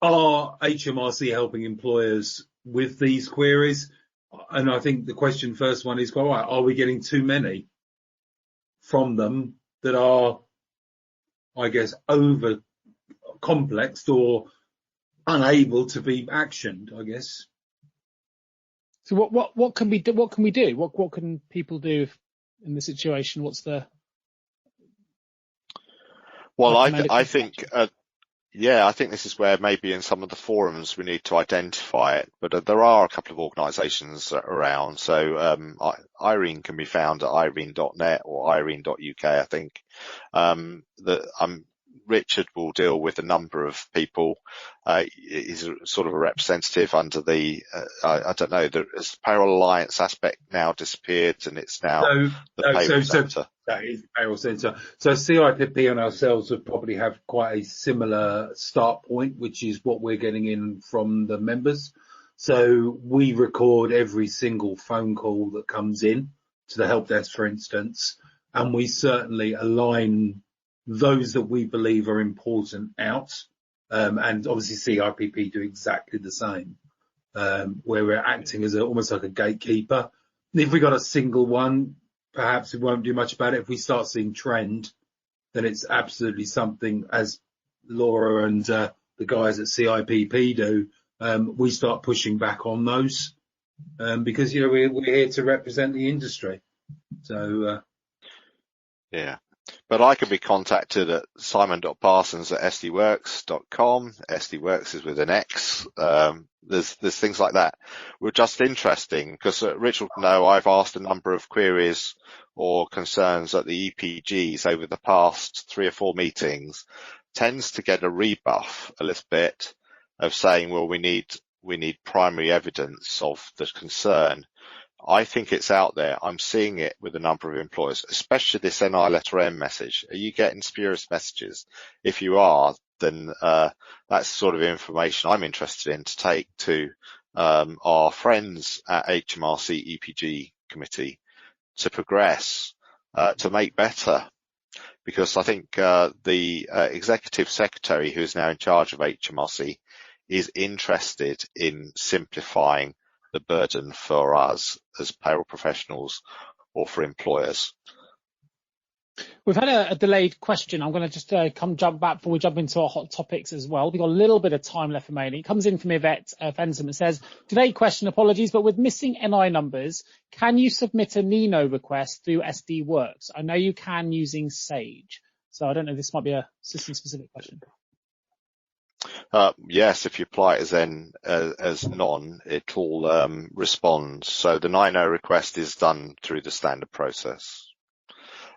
[SPEAKER 3] are HMRC helping employers with these queries? And I think the first one is, all right, are we getting too many from them that are, I guess, over complexed or unable to be actioned, I guess.
[SPEAKER 2] So what can we do? What can we do? What can people do in the situation? What's the?
[SPEAKER 4] Well, I think. Yeah, I think this is where maybe in some of the forums we need to identify it, but there are a couple of organisations around. So Irene can be found at irene.net or irene.uk, I think. Richard will deal with a number of people. He's sort of a representative under the, I don't know, the Payroll Alliance aspect now disappeared, and it's now the Payroll Centre.
[SPEAKER 3] That is the Payroll Centre. So FCIPPdip and ourselves would probably have quite a similar start point, which is what we're getting in from the members. So we record every single phone call that comes in to the help desk, for instance, and we certainly align those that we believe are important out. And obviously CIPP do exactly the same, where we're acting as almost like a gatekeeper. And if we got a single one, perhaps we won't do much about it. If we start seeing trend, then it's absolutely something, as Laura and the guys at CIPP do, we start pushing back on those, because, you know, we're here to represent the industry. So,
[SPEAKER 4] yeah. But I can be contacted at simon.parsons@sdworks.com. SDWorks is with an X. There's things like that. We're just interesting because Rich will know I've asked a number of queries or concerns at the EPGs over the past 3 or 4 meetings. Tends to get a rebuff a little bit of saying, well, we need primary evidence of the concern. I think it's out there. I'm seeing it with a number of employers, especially this NI letter M message. Are you getting spurious messages? If you are, then that's the sort of information I'm interested in to take to our friends at HMRC EPG committee to progress, to make better. Because I think the executive secretary, who is now in charge of HMRC, is interested in simplifying the burden for us as payroll professionals or for employers.
[SPEAKER 2] We've had a delayed question. I'm going to just jump back before we jump into our hot topics as well. We've got a little bit of time left remaining. It comes in from Yvette Fenson. It says, delayed question, apologies, but with missing NI numbers, can you submit a Nino request through SDWorks? I know you can using Sage. So I don't know, this might be a system-specific question.
[SPEAKER 4] Yes, if you apply it as none, it will respond. So the Nino request is done through the standard process.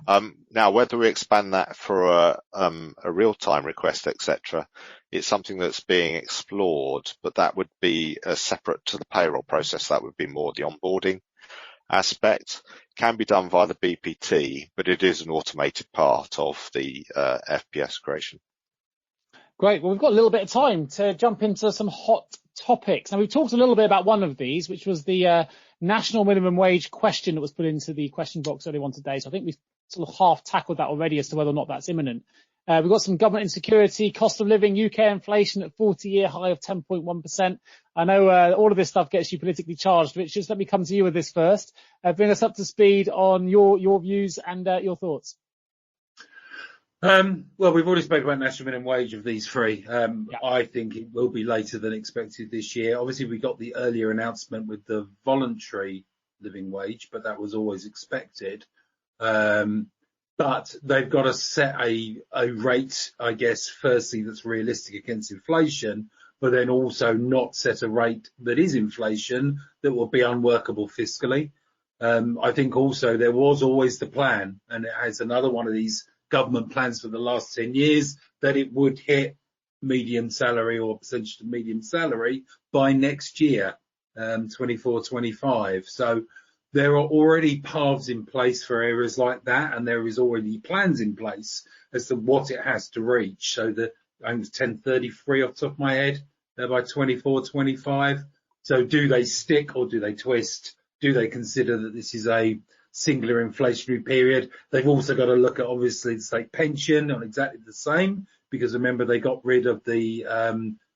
[SPEAKER 4] Now, whether we expand that for a real-time request, etc., It's something that's being explored, but that would be separate to the payroll process. That would be more the onboarding aspect. Can be done via the BPT, but it is an automated part of the FPS creation.
[SPEAKER 2] Great. Well, we've got a little bit of time to jump into some hot topics. Now, we've talked a little bit about one of these, which was the national minimum wage question that was put into the question box earlier on today. So I think we've sort of half tackled that already as to whether or not that's imminent. We've got some government insecurity, cost of living, UK inflation at 40-year high of 10.1%. I know all of this stuff gets you politically charged. Richard, let me come to you with this first. Bring us up to speed on your views and your thoughts.
[SPEAKER 3] Well, we've already spoken about national minimum wage of these three. I think it will be later than expected this year. Obviously, we got the earlier announcement with the voluntary living wage, but that was always expected. But they've got to set a rate, I guess, firstly, that's realistic against inflation, but then also not set a rate that is inflation that will be unworkable fiscally. I think also there was always the plan, and it has another one of these government plans for the last 10 years, that it would hit median salary or percentage of median salary by next year, 24-25. So there are already paths in place for areas like that, and there is already plans in place as to what it has to reach. So I think it's 1033 off the top of my head, by 24-25. So do they stick or do they twist? Do they consider that this is a singular inflationary period? They've also got to look at, obviously, the state pension on exactly the same, because remember, they got rid of the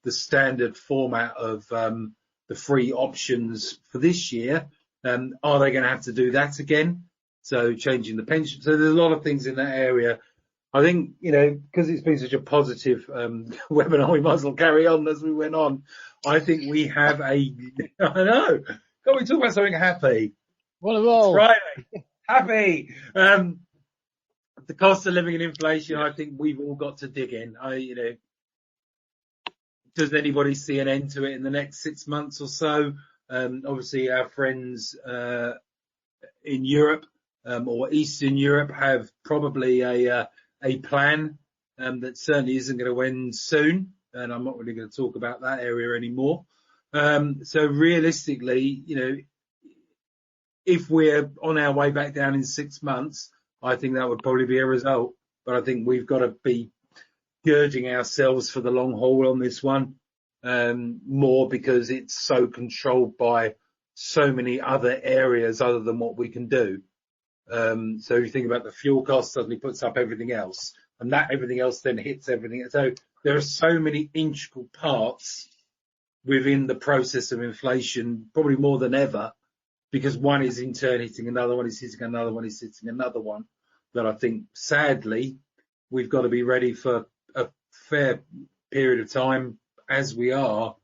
[SPEAKER 3] standard format of the free options for this year. Are they going to have to do that again? So changing the pension. So there's a lot of things in that area. I think, because it's been such a positive webinar, we might as well carry on as we went on. I think we have I know. Can we talk about something happy?
[SPEAKER 2] What a roll.
[SPEAKER 3] Friday. Happy. The cost of living and inflation, I think we've all got to dig in. Does anybody see an end to it in the next 6 months or so? Obviously, our friends in Europe or Eastern Europe have probably a plan that certainly isn't going to end soon, and I'm not really going to talk about that area anymore. So realistically, if we're on our way back down in 6 months, I think that would probably be a result. But I think we've got to be girding ourselves for the long haul on this one. More because it's so controlled by so many other areas other than what we can do. So you think about the fuel cost suddenly puts up everything else, and that everything else then hits everything. So there are so many integral parts within the process of inflation, probably more than ever, because one is in turn hitting another one, is hitting another one, is hitting another one. That I think, sadly, we've got to be ready for a fair period of time as we are.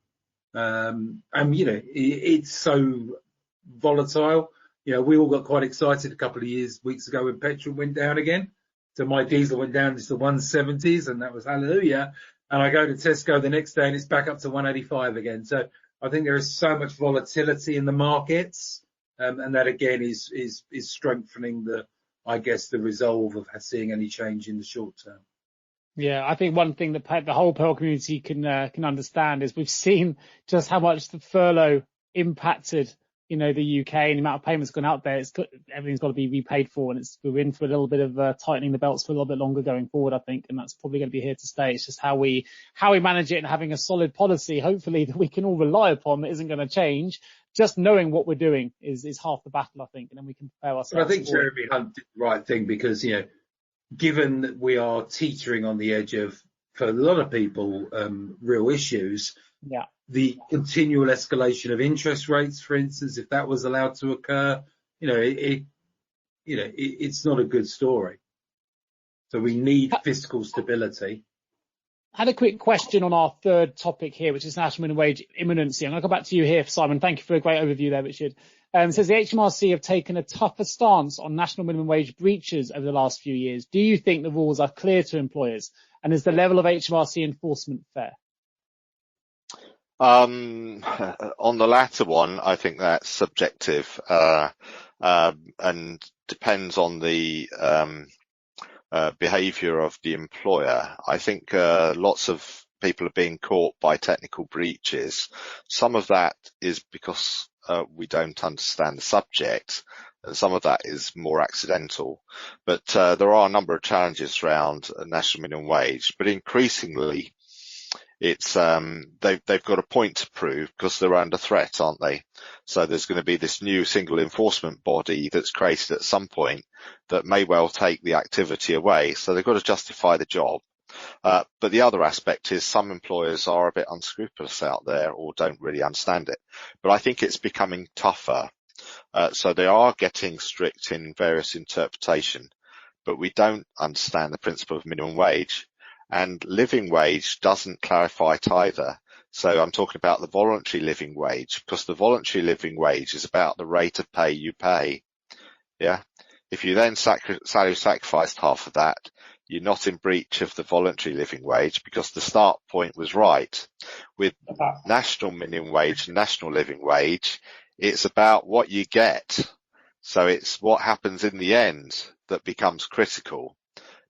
[SPEAKER 3] And, it's so volatile. We all got quite excited a couple of weeks ago when petrol went down again. So my diesel went down to the 170s, and that was hallelujah. And I go to Tesco the next day and it's back up to 185 again. So I think there is so much volatility in the markets. And that again is strengthening the resolve of seeing any change in the short term.
[SPEAKER 2] Yeah, I think one thing that the whole payroll community can understand is we've seen just how much the furlough impacted, the UK, and the amount of payments gone out there. Everything's got to be repaid for, and we're in for a little bit of tightening the belts for a little bit longer going forward, I think, and that's probably going to be here to stay. It's just how we manage it, and having a solid policy, hopefully, that we can all rely upon, that isn't going to change. Just knowing what we're doing is half the battle, I think, and then we can prepare ourselves.
[SPEAKER 3] But I think Jeremy Hunt did the right thing because, given that we are teetering on the edge of, for a lot of people, real issues.
[SPEAKER 2] Yeah.
[SPEAKER 3] The continual escalation of interest rates, for instance, if that was allowed to occur, it's not a good story. So we need fiscal stability.
[SPEAKER 2] I had a quick question on our third topic here, which is national minimum wage imminency. I'm going to come back to you here, Simon. Thank you for a great overview there, Richard. It says the HMRC have taken a tougher stance on national minimum wage breaches over the last few years. Do you think the rules are clear to employers? And is the level of HMRC enforcement fair?
[SPEAKER 4] On the latter one, I think that's subjective and depends on the behaviour of the employer. I think lots of people are being caught by technical breaches. Some of that is because we don't understand the subject, and some of that is more accidental. But there are a number of challenges around national minimum wage, but increasingly it's they've got a point to prove because they're under threat, aren't they? So there's going to be this new single enforcement body that's created at some point that may well take the activity away. So they've got to justify the job. But the other aspect is some employers are a bit unscrupulous out there or don't really understand it. But I think it's becoming tougher. So they are getting strict in various interpretation, but we don't understand the principle of minimum wage. And living wage doesn't clarify it either. So I'm talking about the voluntary living wage, because the voluntary living wage is about the rate of pay you pay. Yeah. If you then salary sacrificed half of that, you're not in breach of the voluntary living wage because the start point was right. With national minimum wage and national living wage, it's about what you get. So it's what happens in the end that becomes critical,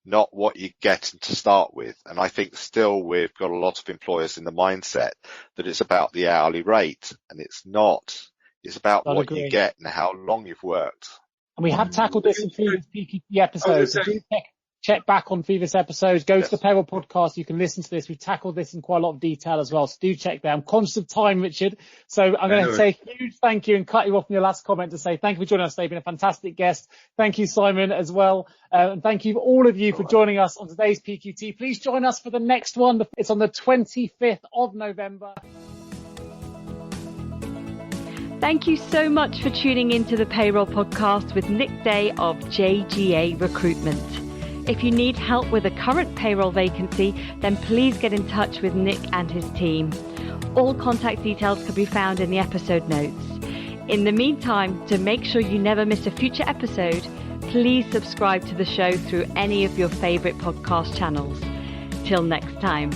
[SPEAKER 4] not what you get to start with. And I think still we've got a lot of employers in the mindset that it's about the hourly rate, and it's not. It's about what you get and how long you've worked.
[SPEAKER 2] And we have tackled this in previous PQT episodes. So do check back on previous episodes. Go to the Payroll podcast. You can listen to this. We've tackled this in quite a lot of detail as well. So do check there. I'm conscious of time, Richard. So I'm going to say a huge thank you and cut you off in your last comment to say thank you for joining us today. You've been a fantastic guest. Thank you, Simon, as well. And thank you, all of you, for joining us on today's PQT. Please join us for the next one. It's on the 25th of November.
[SPEAKER 1] Thank you so much for tuning into the Payroll Podcast with Nick Day of JGA Recruitment. If you need help with a current payroll vacancy, then please get in touch with Nick and his team. All contact details can be found in the episode notes. In the meantime, to make sure you never miss a future episode, please subscribe to the show through any of your favorite podcast channels. Till next time.